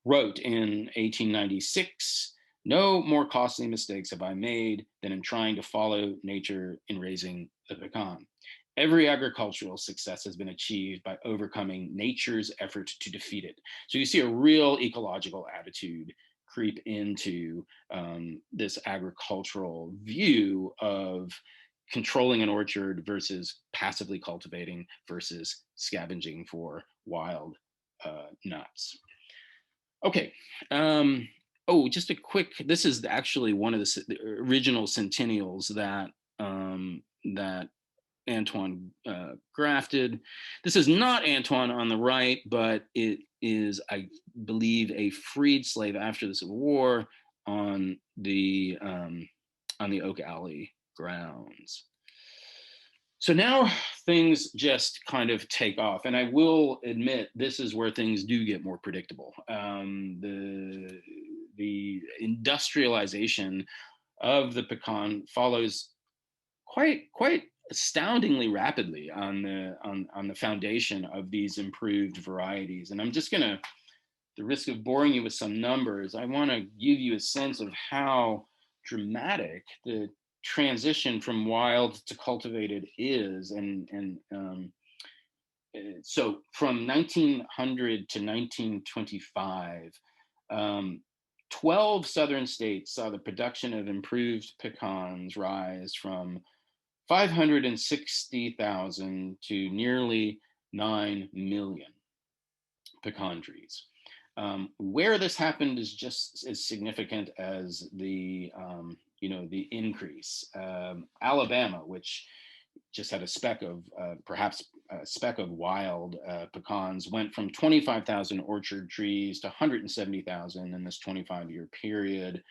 wrote in 1896, "No more costly mistakes have I made than in trying to follow nature in raising the pecan. Every agricultural success has been achieved by overcoming nature's effort to defeat it." So you see a real ecological attitude creep into this agricultural view of controlling an orchard versus passively cultivating versus scavenging for wild nuts. Okay. Just a quick, this is actually one of the original Centennials that Antoine grafted. This is not Antoine on the right, but it is, I believe, a freed slave after the Civil War on the Oak Alley grounds. So now things just kind of take off, and I will admit this is where things do get more predictable. The industrialization of the pecan follows quite astoundingly rapidly on the foundation of these improved varieties. And I'm just gonna, the risk of boring you with some numbers, I want to give you a sense of how dramatic the transition from wild to cultivated is. So from 1900 to 1925, 12 southern states saw the production of improved pecans rise from 560,000 to nearly 9 million pecan trees. Where this happened is just as significant as the increase. Alabama, which just had a speck of wild pecans, went from 25,000 orchard trees to 170,000 in this 25-year period.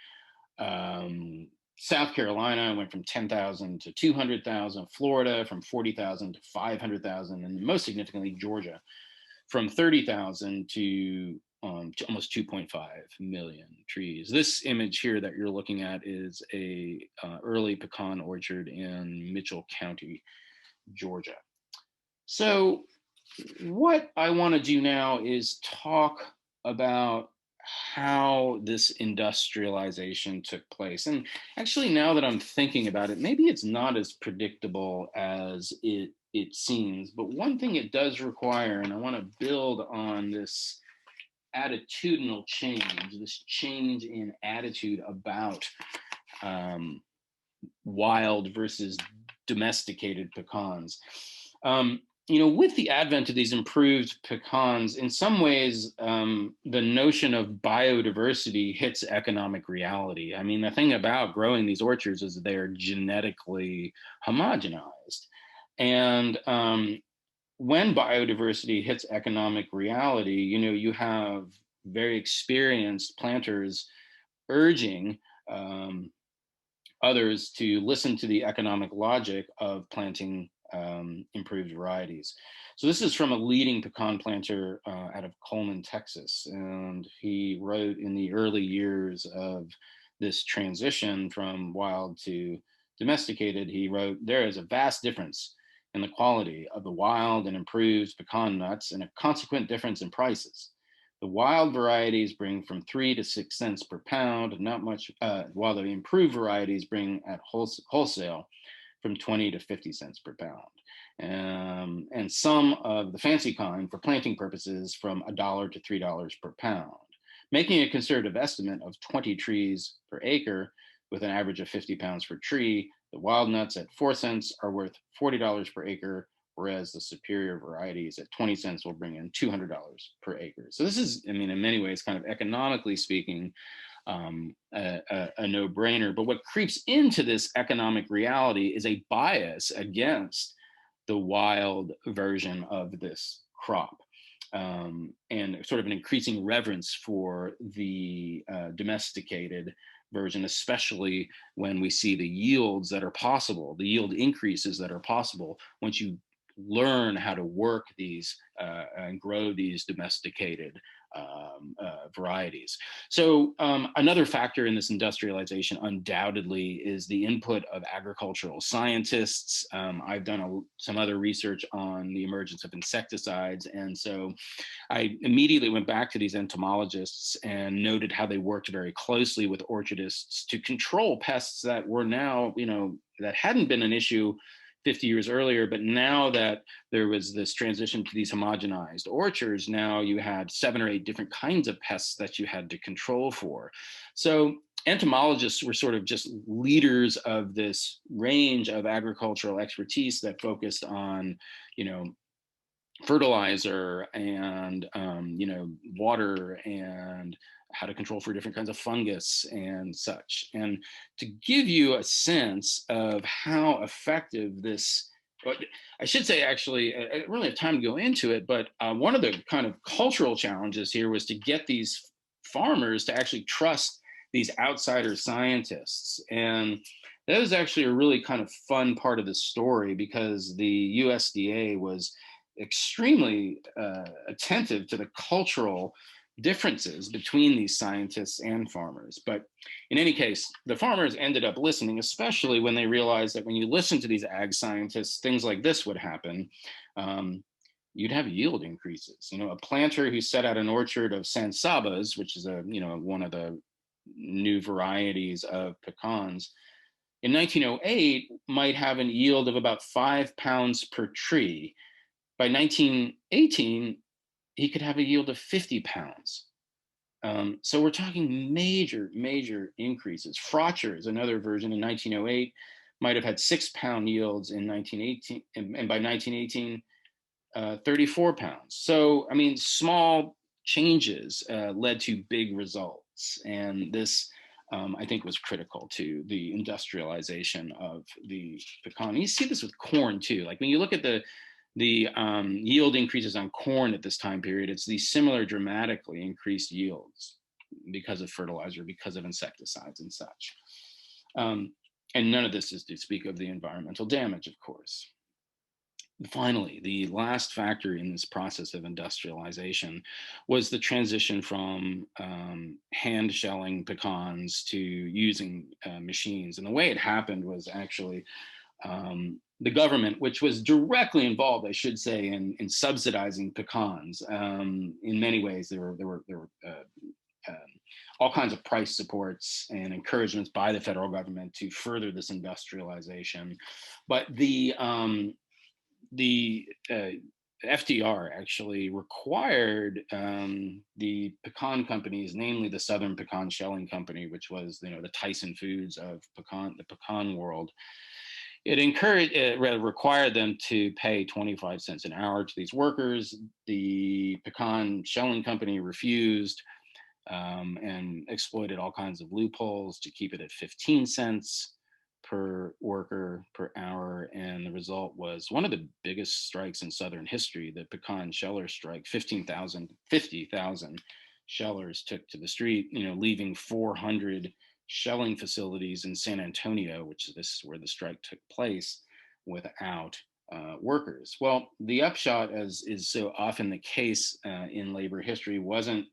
South Carolina went from 10,000 to 200,000. Florida from 40,000 to 500,000, and most significantly, Georgia from 30,000 to almost 2.5 million trees. This image here that you're looking at is a early pecan orchard in Mitchell County, Georgia. So what I want to do now is talk about how this industrialization took place. And actually, now that I'm thinking about it, maybe it's not as predictable as it seems. But one thing it does require, and I want to build on this attitudinal change, this change in attitude about wild versus domesticated pecans. With the advent of these improved pecans, in some ways, the notion of biodiversity hits economic reality. I mean, the thing about growing these orchards is they're genetically homogenized. And when biodiversity hits economic reality, you have very experienced planters urging others to listen to the economic logic of planting improved varieties. So this is from a leading pecan planter out of Coleman, Texas. And he wrote in the early years of this transition from wild to domesticated, he wrote, "There is a vast difference in the quality of the wild and improved pecan nuts, and a consequent difference in prices. The wild varieties bring from 3 to 6 cents per pound, not much, while the improved varieties bring at wholesale from 20 to 50 cents per pound. And some of the fancy kind for planting purposes from $1 to $3 per pound, making a conservative estimate of 20 trees per acre with an average of 50 pounds per tree. The wild nuts at 4 cents are worth $40 per acre, whereas the superior varieties at 20 cents will bring in $200 per acre. So this is, I mean, in many ways, kind of economically speaking, a no-brainer. But what creeps into this economic reality is a bias against the wild version of this crop, and sort of an increasing reverence for the domesticated version, especially when we see the yields that are possible, the yield increases that are possible once you learn how to work these and grow these domesticated varieties. So another factor in this industrialization undoubtedly is the input of agricultural scientists. I've done some other research on the emergence of insecticides, and so I immediately went back to these entomologists and noted how they worked very closely with orchardists to control pests that were now, that hadn't been an issue 50 years earlier, but now that there was this transition to these homogenized orchards, now you had 7 or 8 different kinds of pests that you had to control for. So entomologists were sort of just leaders of this range of agricultural expertise that focused on, fertilizer and, water and how to control for different kinds of fungus and such. And to give you a sense of how effective this, but I should say, actually, I don't really have time to go into it, but one of the kind of cultural challenges here was to get these farmers to actually trust these outsider scientists. And that was actually a really kind of fun part of the story, because the USDA was extremely attentive to the cultural differences between these scientists and farmers. But in any case, the farmers ended up listening, especially when they realized that when you listen to these ag scientists, things like this would happen. You'd have yield increases. A planter who set out an orchard of San Sabas, which is one of the new varieties of pecans, in 1908 might have a yield of about 5 pounds per tree. By 1918, he could have a yield of 50 pounds. So we're talking major, major increases. Frotchers, another version in 1908, might have had 6-pound yields in 1918, and by 1918, 34 pounds. So, I mean, small changes led to big results. And this, I think, was critical to the industrialization of the pecan. And you see this with corn too. Like when you look at the yield increases on corn at this time period, it's these similar dramatically increased yields because of fertilizer, because of insecticides and such. And none of this is to speak of the environmental damage, of course. Finally, the last factor in this process of industrialization was the transition from hand shelling pecans to using machines. And the way it happened was actually the government, which was directly involved, I should say, in subsidizing pecans. In many ways, there were all kinds of price supports and encouragements by the federal government to further this industrialization. But the FDR actually required the pecan companies, namely the Southern Pecan Shelling Company, which was the Tyson Foods of the pecan world. It required them to pay 25 cents an hour to these workers. The Pecan Shelling Company refused and exploited all kinds of loopholes to keep it at 15 cents per worker per hour. And the result was one of the biggest strikes in Southern history, the Pecan Sheller Strike. 50,000 shellers took to the street, leaving 400 shelling facilities in San Antonio, which is where the strike took place, without workers. Well, the upshot, as is so often the case in labor history, wasn't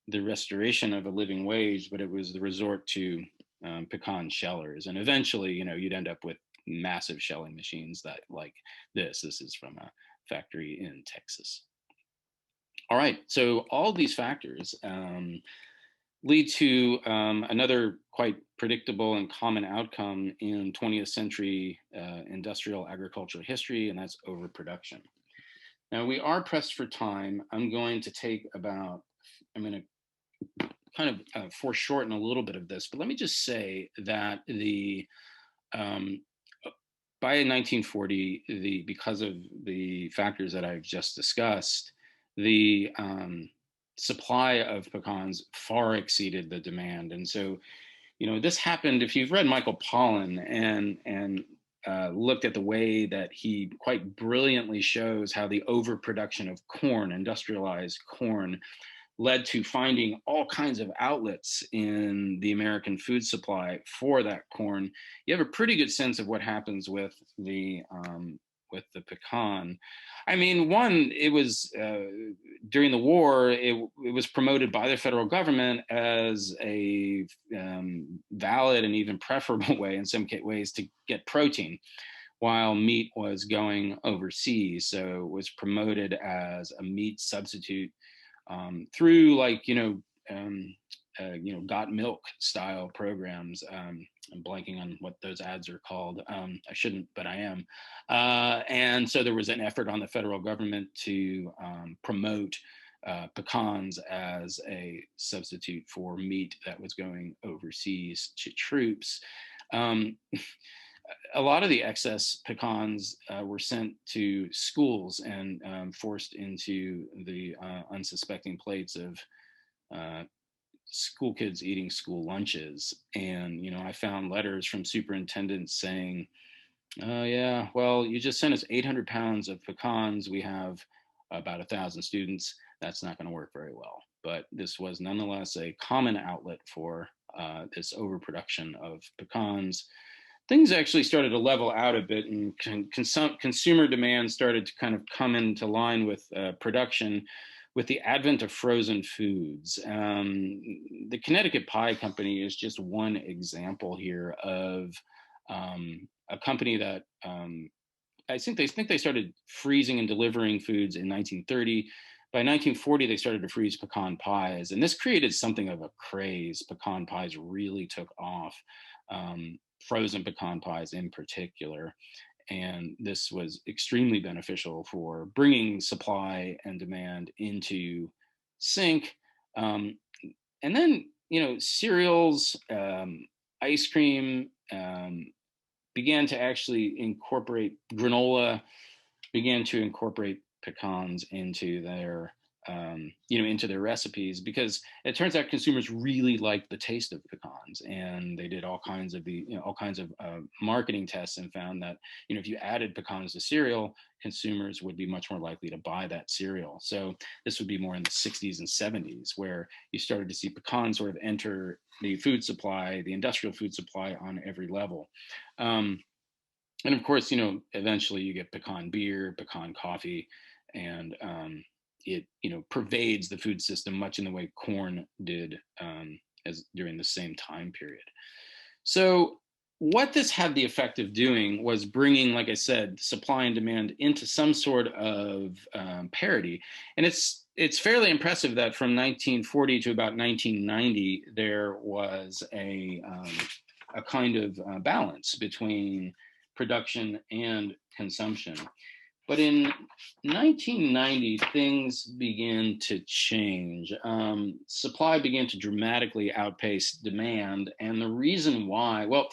the restoration of a living wage, but it was the resort to pecan shellers. And eventually, you'd end up with massive shelling machines that like this. This is from a factory in Texas. All right, so all these factors lead to another quite predictable and common outcome in 20th century industrial agricultural history, and that's overproduction. Now, we are pressed for time. I'm going to kind of foreshorten a little bit of this, but let me just say that um, by 1940, because of the factors that I've just discussed, the supply of pecans far exceeded the demand. And so, this happened, if you've read Michael Pollan and looked at the way that he quite brilliantly shows how the overproduction of corn, industrialized corn, led to finding all kinds of outlets in the American food supply for that corn, you have a pretty good sense of what happens with the pecan. I mean, one, it was during the war, it was promoted by the federal government as a valid and even preferable way in some ways to get protein, while meat was going overseas. So it was promoted as a meat substitute through got milk style programs. I'm blanking on what those ads are called. I shouldn't, but I am. And so there was an effort on the federal government to promote pecans as a substitute for meat that was going overseas to troops. A lot of the excess pecans were sent to schools and forced into the unsuspecting plates of school kids eating school lunches. And, I found letters from superintendents saying, oh, yeah, well, you just sent us 800 pounds of pecans. We have about 1,000 students. That's not going to work very well. But this was nonetheless a common outlet for this overproduction of pecans. Things actually started to level out a bit, and consumer demand started to kind of come into line with production with the advent of frozen foods. The Connecticut Pie Company is just one example here of a company that I think they started freezing and delivering foods in 1930. By 1940, they started to freeze pecan pies, and this created something of a craze. Pecan pies really took off. Frozen pecan pies in particular. And this was extremely beneficial for bringing supply and demand into sync. And then, cereals, ice cream began to actually incorporate granola, began to incorporate pecans into their into their recipes, because it turns out consumers really liked the taste of pecans, and they did all kinds of marketing tests and found that if you added pecans to cereal, consumers would be much more likely to buy that cereal. So this would be more in the 60s and 70s, where you started to see pecans sort of enter the food supply, the industrial food supply, on every level. And of course, eventually you get pecan beer, pecan coffee, and it pervades the food system much in the way corn did as during the same time period. So what this had the effect of doing was bringing, like I said, supply and demand into some sort of parity. And it's fairly impressive that from 1940 to about 1990, there was a kind of balance between production and consumption. But in 1990, things began to change. Supply began to dramatically outpace demand. And the reason why, well,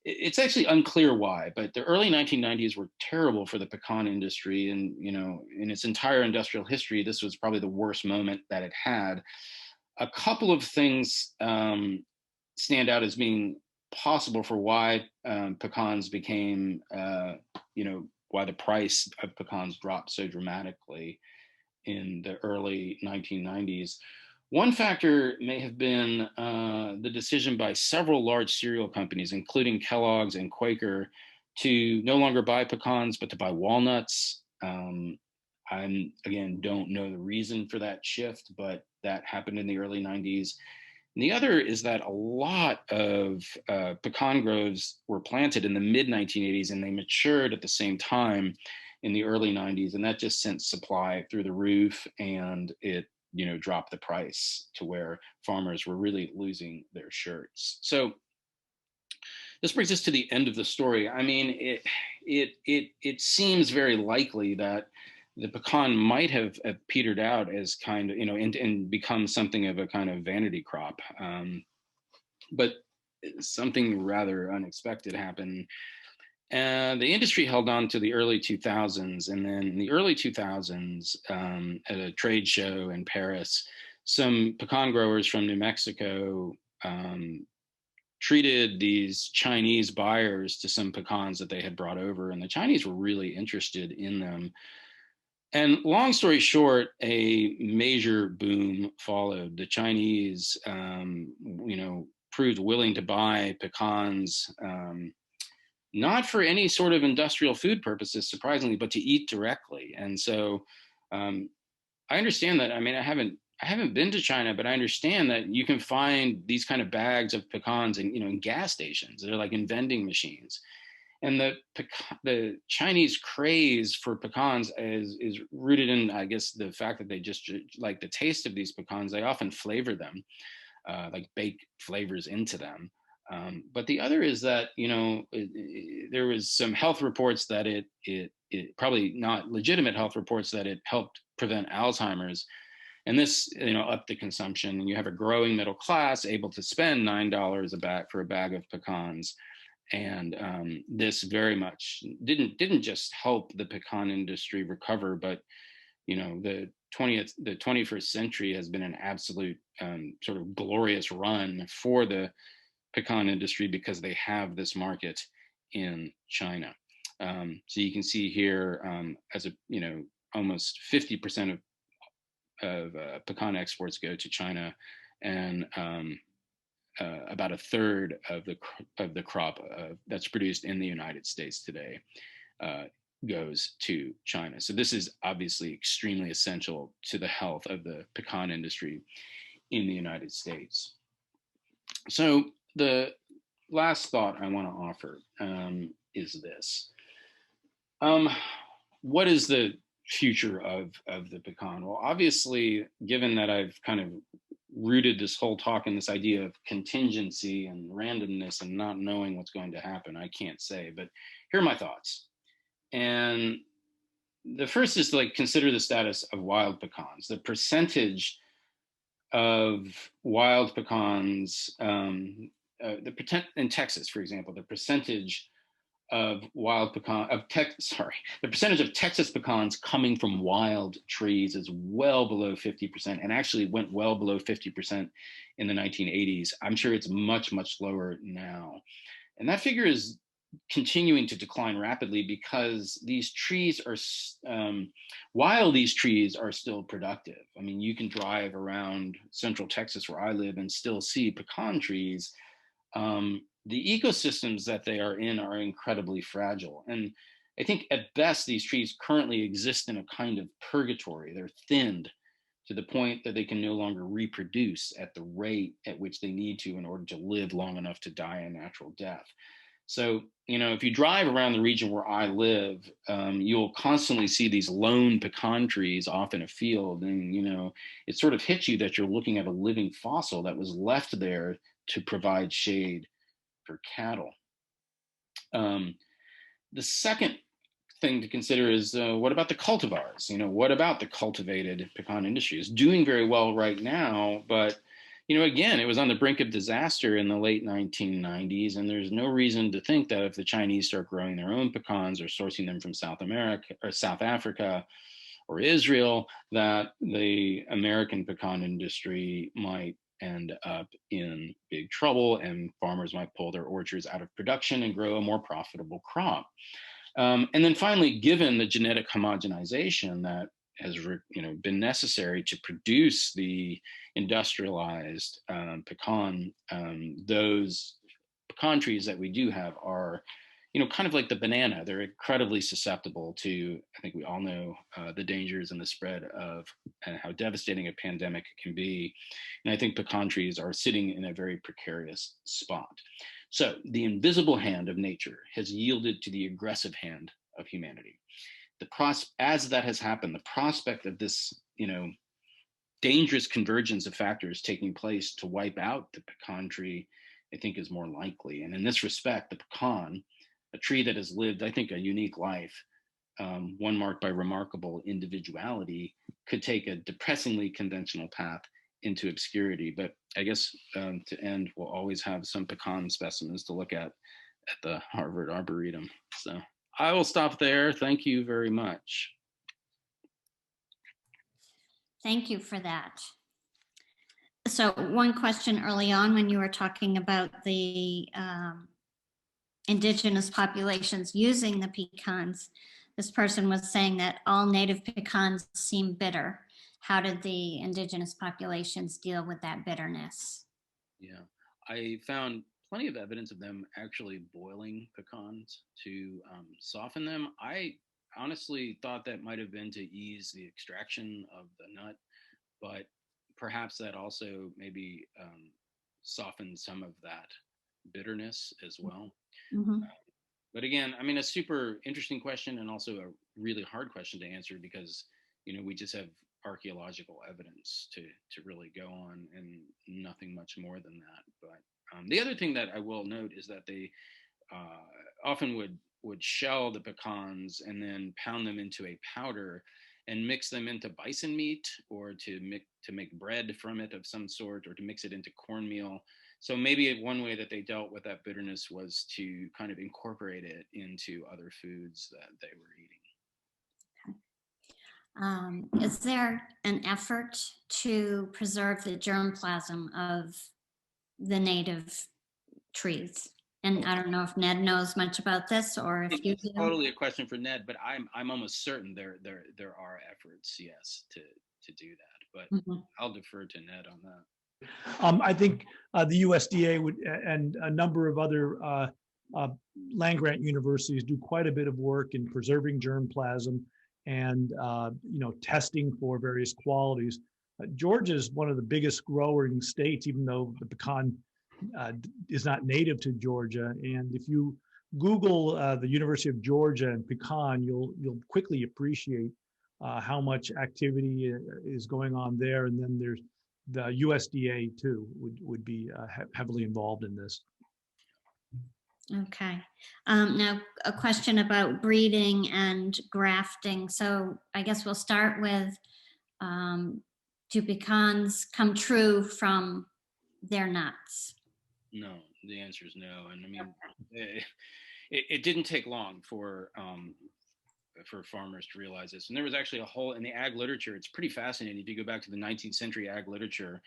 it's actually unclear why, but the early 1990s were terrible for the pecan industry. And, in its entire industrial history, this was probably the worst moment that it had. A couple of things stand out as being possible for why pecans became, why the price of pecans dropped so dramatically in the early 1990s. One factor may have been the decision by several large cereal companies, including Kellogg's and Quaker, to no longer buy pecans, but to buy walnuts. I, again, don't know the reason for that shift, but that happened in the early 90s. And the other is that a lot of pecan groves were planted in the mid 1980s, and they matured at the same time in the early 90s, and that just sent supply through the roof, and it dropped the price to where farmers were really losing their shirts. So this brings us to the end of the story. I mean, it seems very likely that the pecan might have petered out as kind of, and become something of a kind of vanity crop. But something rather unexpected happened. And the industry held on to the early 2000s. And then in the early 2000s, at a trade show in Paris, some pecan growers from New Mexico treated these Chinese buyers to some pecans that they had brought over. And the Chinese were really interested in them. And long story short, a major boom followed. The Chinese, proved willing to buy pecans, not for any sort of industrial food purposes, surprisingly, but to eat directly. And so I understand that. I mean, I haven't been to China, but I understand that you can find these kind of bags of pecans in gas stations. They're like in vending machines. And the Chinese craze for pecans is rooted in, I guess, the fact that they just like the taste of these pecans. They often flavor them, like bake flavors into them. But the other is that there was some health reports that it probably not legitimate health reports that it helped prevent Alzheimer's, and this upped the consumption. And you have a growing middle class able to spend $9 a bag for a bag of pecans. And this very much didn't just help the pecan industry recover, but the 21st century has been an absolute sort of glorious run for the pecan industry because they have this market in China. So you can see here, as almost 50% of pecan exports go to China, and about a third of the crop that's produced in the United States today goes to China. So this is obviously extremely essential to the health of the pecan industry in the United States. So the last thought I want to offer is this. What is the future of the pecan? Well, obviously, given that I've kind of rooted this whole talk in this idea of contingency and randomness and not knowing what's going to happen, I can't say, but here are my thoughts. And the first is to consider the status of wild pecans. The percentage of wild pecans, in Texas, for example, the percentage of the percentage of Texas pecans coming from wild trees is well below 50%, and actually went well below 50% in the 1980s. I'm sure it's much, much lower now. And that figure is continuing to decline rapidly because these trees are, while these trees are still productive. I mean, you can drive around central Texas where I live and still see pecan trees. The ecosystems that they are in are incredibly fragile. And I think at best, these trees currently exist in a kind of purgatory. They're thinned to the point that they can no longer reproduce at the rate at which they need to in order to live long enough to die a natural death. So, if you drive around the region where I live, you'll constantly see these lone pecan trees off in a field. And, it sort of hits you that you're looking at a living fossil that was left there to provide shade for cattle. The second thing to consider is what about the cultivars? What about the cultivated pecan industry? It's doing very well right now, but again, it was on the brink of disaster in the late 1990s, and there's no reason to think that if the Chinese start growing their own pecans or sourcing them from South America or South Africa or Israel, that the American pecan industry might end up in big trouble and farmers might pull their orchards out of production and grow a more profitable crop. And then finally, given the genetic homogenization that has been necessary to produce the industrialized pecan, those pecan trees that we do have are kind of like the banana, they're incredibly susceptible to, I think we all know the dangers and the spread of and how devastating a pandemic can be. And I think pecan trees are sitting in a very precarious spot. So the invisible hand of nature has yielded to the aggressive hand of humanity. As that has happened, the prospect of this, dangerous convergence of factors taking place to wipe out the pecan tree, I think is more likely. And in this respect, the pecan, a tree that has lived, I think, a unique life, one marked by remarkable individuality, could take a depressingly conventional path into obscurity. But I guess to end, we'll always have some pecan specimens to look at the Harvard Arboretum. So I will stop there. Thank you very much. Thank you for that. So one question early on when you were talking about the indigenous populations using the pecans, this person was saying that all native pecans seem bitter. How did the indigenous populations deal with that bitterness? Yeah, I found plenty of evidence of them actually boiling pecans to soften them. I honestly thought that might have been to ease the extraction of the nut, but perhaps that also maybe softened some of that bitterness as well. Mm-hmm. But again, I mean, a super interesting question and also a really hard question to answer because, we just have archaeological evidence to really go on and nothing much more than that. But the other thing that I will note is that they often would shell the pecans and then pound them into a powder and mix them into bison meat or to make bread from it of some sort or to mix it into cornmeal. So maybe one way that they dealt with that bitterness was to kind of incorporate it into other foods that they were eating. Is there an effort to preserve the germplasm of the native trees? And I don't know if Ned knows much about this or if you do. Totally a question for Ned, but I'm almost certain there are efforts, yes, to do that. But I'll defer to Ned on that. I think the USDA would, and a number of other land grant universities do quite a bit of work in preserving germplasm and testing for various qualities. Georgia is one of the biggest growing states, even though the pecan is not native to Georgia. And if you Google the University of Georgia and pecan, you'll quickly appreciate how much activity is going on there. And then there's the USDA too would be heavily involved in this. Okay. Now a question about breeding and grafting. So I guess we'll start with, do pecans come true from their nuts? No, the answer is no. And I mean, it didn't take long for farmers to realize this. And there was actually a whole, in the ag literature, it's pretty fascinating. If you go back to the 19th century ag literature,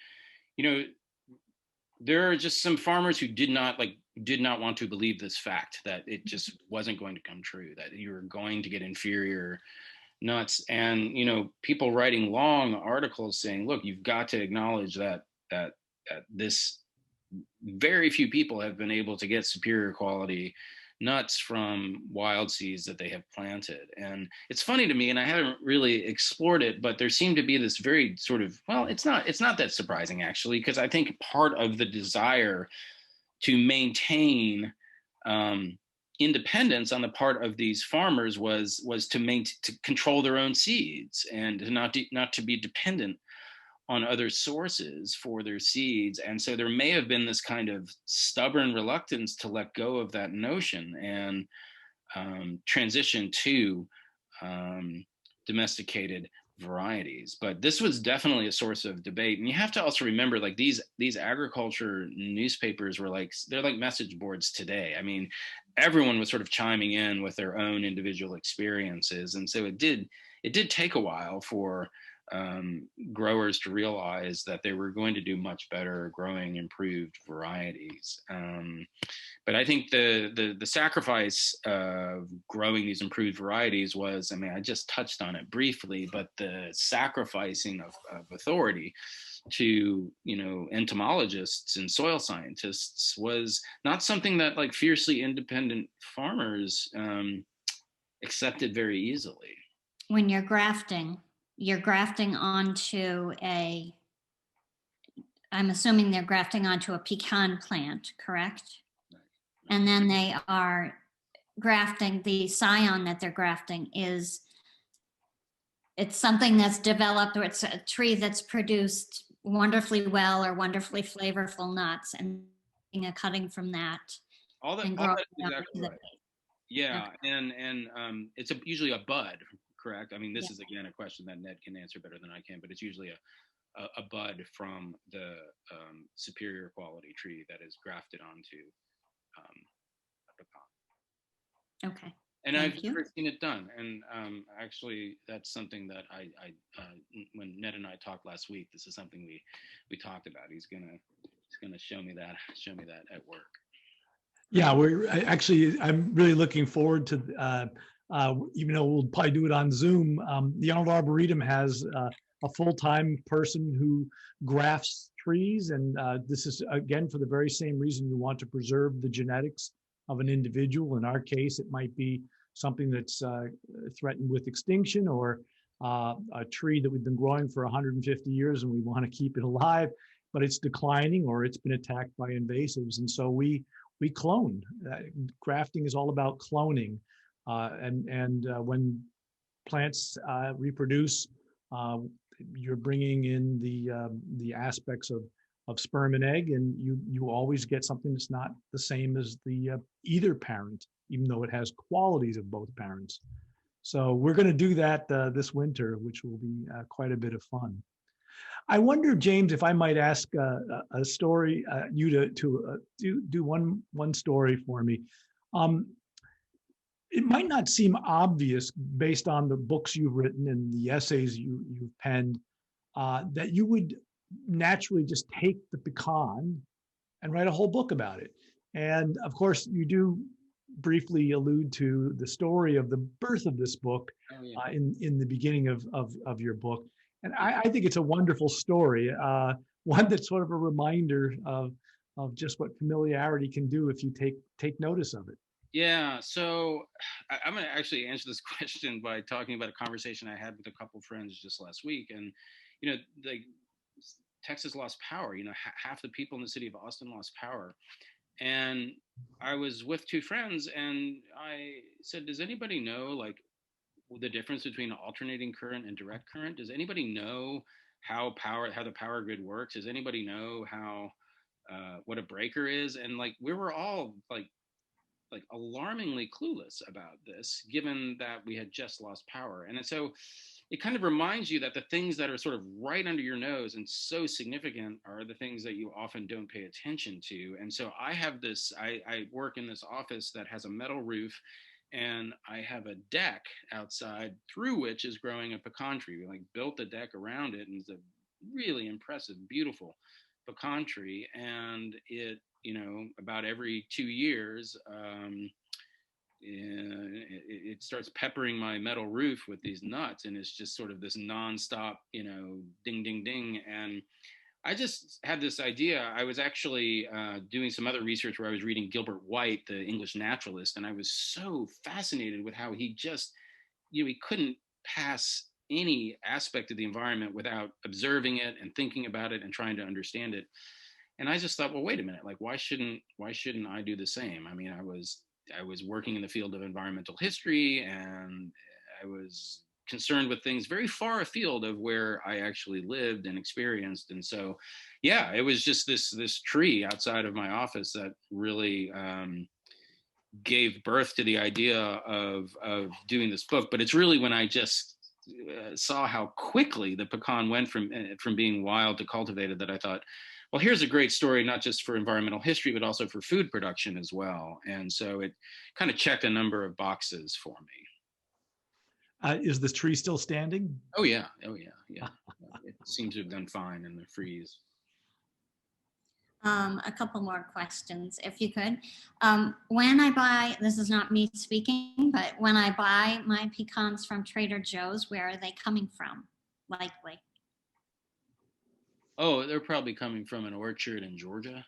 there are just some farmers who did not want to believe this fact that it just wasn't going to come true, that you were going to get inferior nuts. And, people writing long articles saying, look, you've got to acknowledge that this very few people have been able to get superior quality nuts from wild seeds that they have planted. And it's funny to me, and I haven't really explored it, but there seemed to be this very sort of, well, it's not that surprising actually, because I think part of the desire to maintain independence on the part of these farmers was to control their own seeds and not to be dependent on other sources for their seeds. And so there may have been this kind of stubborn reluctance to let go of that notion and transition to domesticated varieties. But this was definitely a source of debate. And you have to also remember, like, these agriculture newspapers were they're like message boards today. I mean, everyone was sort of chiming in with their own individual experiences. And so it did take a while for growers to realize that they were going to do much better growing improved varieties. But I think the sacrifice of growing these improved varieties was, I mean, I just touched on it briefly, but the sacrificing of authority to, you know, entomologists and soil scientists was not something that like fiercely independent farmers accepted very easily. When you're grafting onto I'm assuming they're grafting onto a pecan plant, correct? Right. And then they are grafting, the scion that they're grafting it's something that's developed, or it's a tree that's produced wonderfully well or wonderfully flavorful nuts, and a cutting from that All that and is growing it up exactly into the right. Yeah, Okay. and it's usually a bud, correct? I mean, this Yeah. is again a question that Ned can answer better than I can, but it's usually a bud from the superior quality tree that is grafted onto a pecan. Okay. And Thank I've you. never seen it done. And actually, that's something that when Ned and I talked last week, this is something we talked about. He's gonna show me that at work. Yeah, I'm really looking forward to, even though we'll probably do it on Zoom, the Arnold Arboretum has a full-time person who grafts trees. And this is, again, for the very same reason you want to preserve the genetics of an individual. In our case, it might be something that's threatened with extinction, or a tree that we've been growing for 150 years and we want to keep it alive, but it's declining or it's been attacked by invasives. And so we clone. Grafting is all about cloning. And when plants reproduce, you're bringing in the aspects of sperm and egg, and you always get something that's not the same as the either parent, even though it has qualities of both parents. So we're going to do that this winter, which will be quite a bit of fun. I wonder, James, if I might ask a story, you to do one story for me. It might not seem obvious based on the books you've written and the essays you've penned, that you would naturally just take the pecan and write a whole book about it. And of course, you do briefly allude to the story of the birth of this book in the beginning of your book. And I think it's a wonderful story, one that's sort of a reminder of just what familiarity can do if you take notice of it. Yeah, so I'm going to actually answer this question by talking about a conversation I had with a couple friends just last week. And, you know, Texas lost power. You know, half the people in the city of Austin lost power. And I was with two friends and I said, does anybody know like the difference between alternating current and direct current? Does anybody know how the power grid works? Does anybody know how what a breaker is? And like we were all like alarmingly clueless about this, given that we had just lost power. And so it kind of reminds you that the things that are sort of right under your nose and so significant are the things that you often don't pay attention to. And so I have this, I work in this office that has a metal roof, and I have a deck outside through which is growing a pecan tree. We like built the deck around it, and it's a really impressive, beautiful pecan tree. And it, you know, about every 2 years, it starts peppering my metal roof with these nuts, and it's just sort of this nonstop, you know, ding, ding, ding. And I just had this idea. I was actually doing some other research where I was reading Gilbert White, the English naturalist, and I was so fascinated with how he just, you know, he couldn't pass any aspect of the environment without observing it and thinking about it and trying to understand it. And I just thought, well, wait a minute, like why shouldn't I do the same? I mean, I was working in the field of environmental history, and I was concerned with things very far afield of where I actually lived and experienced. And so, yeah, it was just this tree outside of my office that really gave birth to the idea of doing this book. But it's really when I just saw how quickly the pecan went from being wild to cultivated that I thought, well, here's a great story, not just for environmental history, but also for food production as well. And so it kind of checked a number of boxes for me. Is this tree still standing? Oh yeah. It seems to have done fine in the freeze. A couple more questions, if you could. When I buy, this is not me speaking, but when I buy my pecans from Trader Joe's, where are they coming from, likely? Oh, they're probably coming from an orchard in Georgia.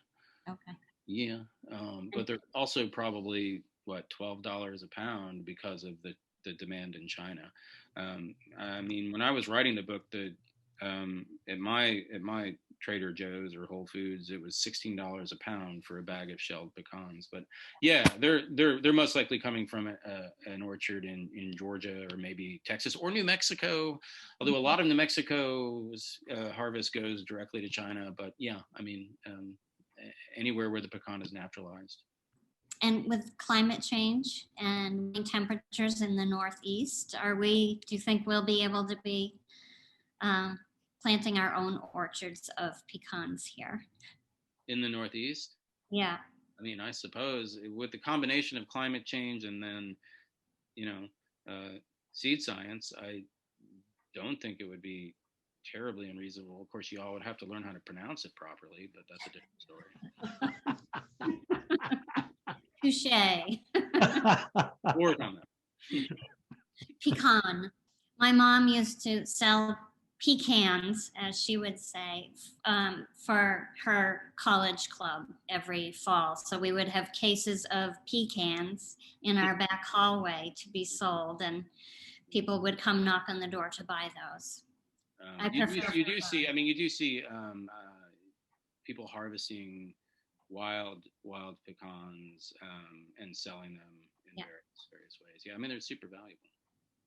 Okay. Yeah, but they're also probably what $12 a pound because of the demand in China. I mean, when I was writing the book, at my Trader Joe's or Whole Foods, it was $16 a pound for a bag of shelled pecans. But yeah, they're most likely coming from an orchard in Georgia or maybe Texas or New Mexico. Although a lot of New Mexico's harvest goes directly to China. But yeah, I mean. Anywhere where the pecan is naturalized. And with climate change and temperatures in the Northeast, do you think we'll be able to be planting our own orchards of pecans here? In the Northeast? Yeah. I mean, I suppose with the combination of climate change and then, you know, seed science, I don't think it would be terribly unreasonable. Of course, you all would have to learn how to pronounce it properly, but that's a different story. Touche. Work on that. Pecan. My mom used to sell pecans, as she would say, for her college club every fall. So we would have cases of pecans in our back hallway to be sold, and people would come knock on the door to buy those. You do see people harvesting wild pecans and selling them in various ways. Yeah, I mean they're super valuable.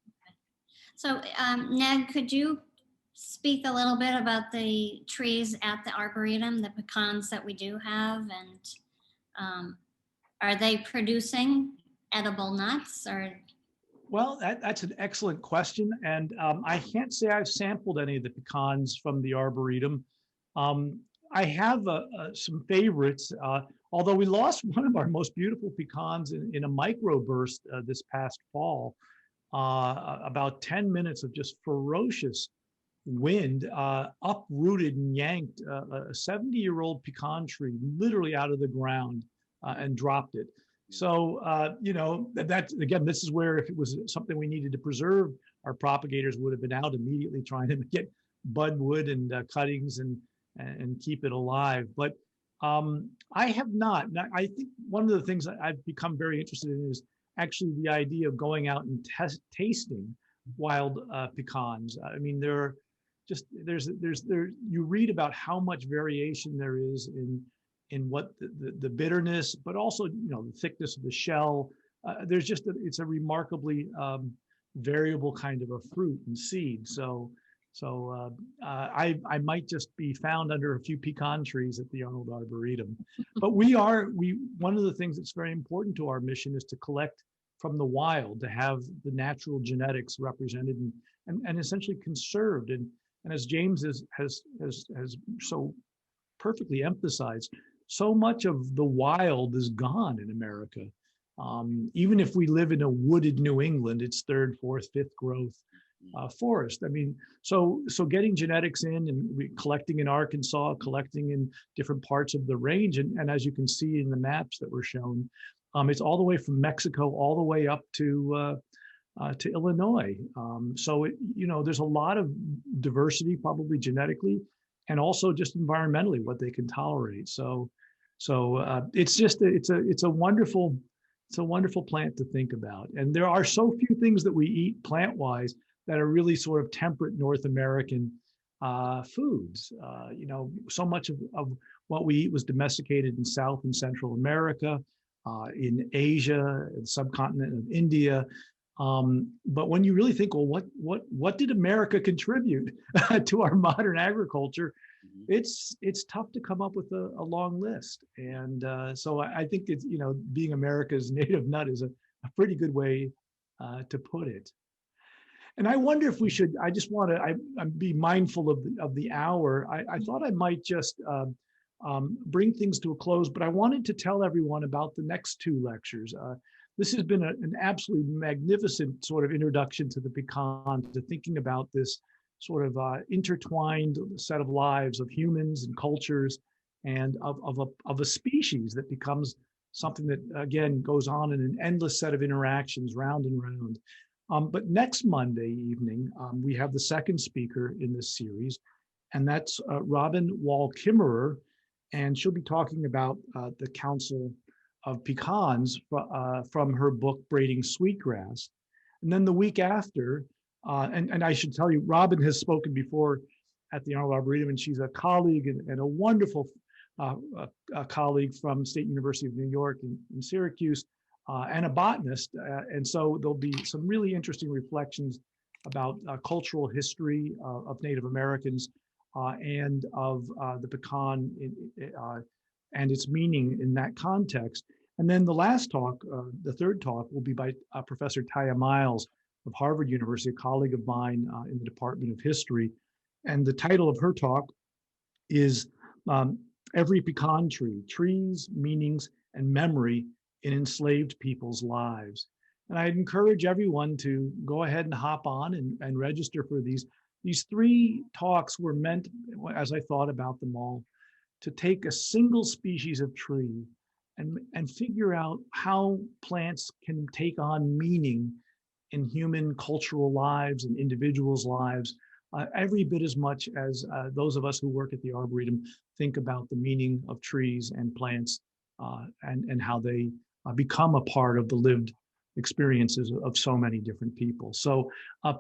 Okay. So Ned, could you speak a little bit about the trees at the Arboretum, the pecans that we do have, and are they producing edible nuts or? Well, that's an excellent question. And I can't say I've sampled any of the pecans from the Arboretum. I have some favorites, although we lost one of our most beautiful pecans in a microburst this past fall. About 10 minutes of just ferocious wind uprooted and yanked a 70-year-old pecan tree literally out of the ground and dropped it. So, you know, that again, this is where if it was something we needed to preserve, our propagators would have been out immediately trying to get bud wood and cuttings and keep it alive. But I have not. I think one of the things I've become very interested in is actually the idea of going out and tasting wild pecans. I mean, you read about how much variation there is in what the bitterness, but also, you know, the thickness of the shell. It's a remarkably variable kind of a fruit and seed. So I might just be found under a few pecan trees at the Arnold Arboretum. But one of the things that's very important to our mission is to collect from the wild, to have the natural genetics represented and essentially conserved. And as James has so perfectly emphasized, so much of the wild is gone in America. Even if we live in a wooded New England, it's third, fourth, fifth growth forest. I mean, so getting genetics in and collecting in Arkansas, collecting in different parts of the range, and as you can see in the maps that were shown, it's all the way from Mexico all the way up to Illinois. There's a lot of diversity, probably genetically, and also just environmentally what they can tolerate. So it's a wonderful plant to think about. And there are so few things that we eat plant-wise that are really sort of temperate North American foods. So much of what we eat was domesticated in South and Central America, in Asia, the subcontinent of India. But when you really think, well, what did America contribute to our modern agriculture? It's tough to come up with a long list. And so I think it's, being America's native nut is a pretty good way to put it. And I wonder if we should, I just want to be mindful of the hour. I thought I might just bring things to a close, but I wanted to tell everyone about the next two lectures. This has been an absolutely magnificent sort of introduction to the pecan, to thinking about this sort of intertwined set of lives of humans and cultures and of a species that becomes something that, again, goes on in an endless set of interactions round and round. But next Monday evening, we have the second speaker in this series, and that's Robin Wall-Kimmerer, and she'll be talking about the Council of Pecans from her book, Braiding Sweetgrass. And then the week after, and I should tell you, Robin has spoken before at the Arnold Arboretum, and she's a colleague and a wonderful a colleague from State University of New York in Syracuse, and a botanist. And so there'll be some really interesting reflections about cultural history of Native Americans and of the pecan and its meaning in that context. And then the last talk, the third talk, will be by Professor Taya Miles of Harvard University, a colleague of mine in the Department of History. And the title of her talk is Every Pecan Tree, Trees, Meanings, and Memory in Enslaved People's Lives. And I'd encourage everyone to go ahead and hop on and register for these. These three talks were meant, as I thought about them all, to take a single species of tree and figure out how plants can take on meaning in human cultural lives and individuals' lives, every bit as much as those of us who work at the Arboretum think about the meaning of trees and plants and how they become a part of the lived experiences of so many different people. So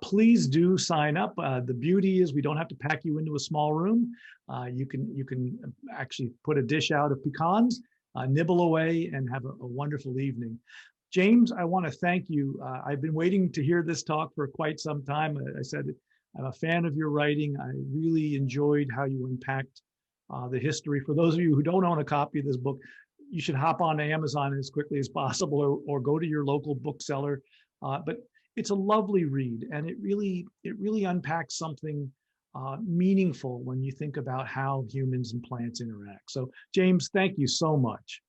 please do sign up. The beauty is we don't have to pack you into a small room. You can actually put a dish out of pecans, nibble away, and have a wonderful evening. James, I want to thank you. I've been waiting to hear this talk for quite some time. I said, I'm a fan of your writing. I really enjoyed how you unpacked the history. For those of you who don't own a copy of this book, you should hop on Amazon as quickly as possible or go to your local bookseller. But it's a lovely read, and it really unpacks something meaningful when you think about how humans and plants interact. So James, thank you so much.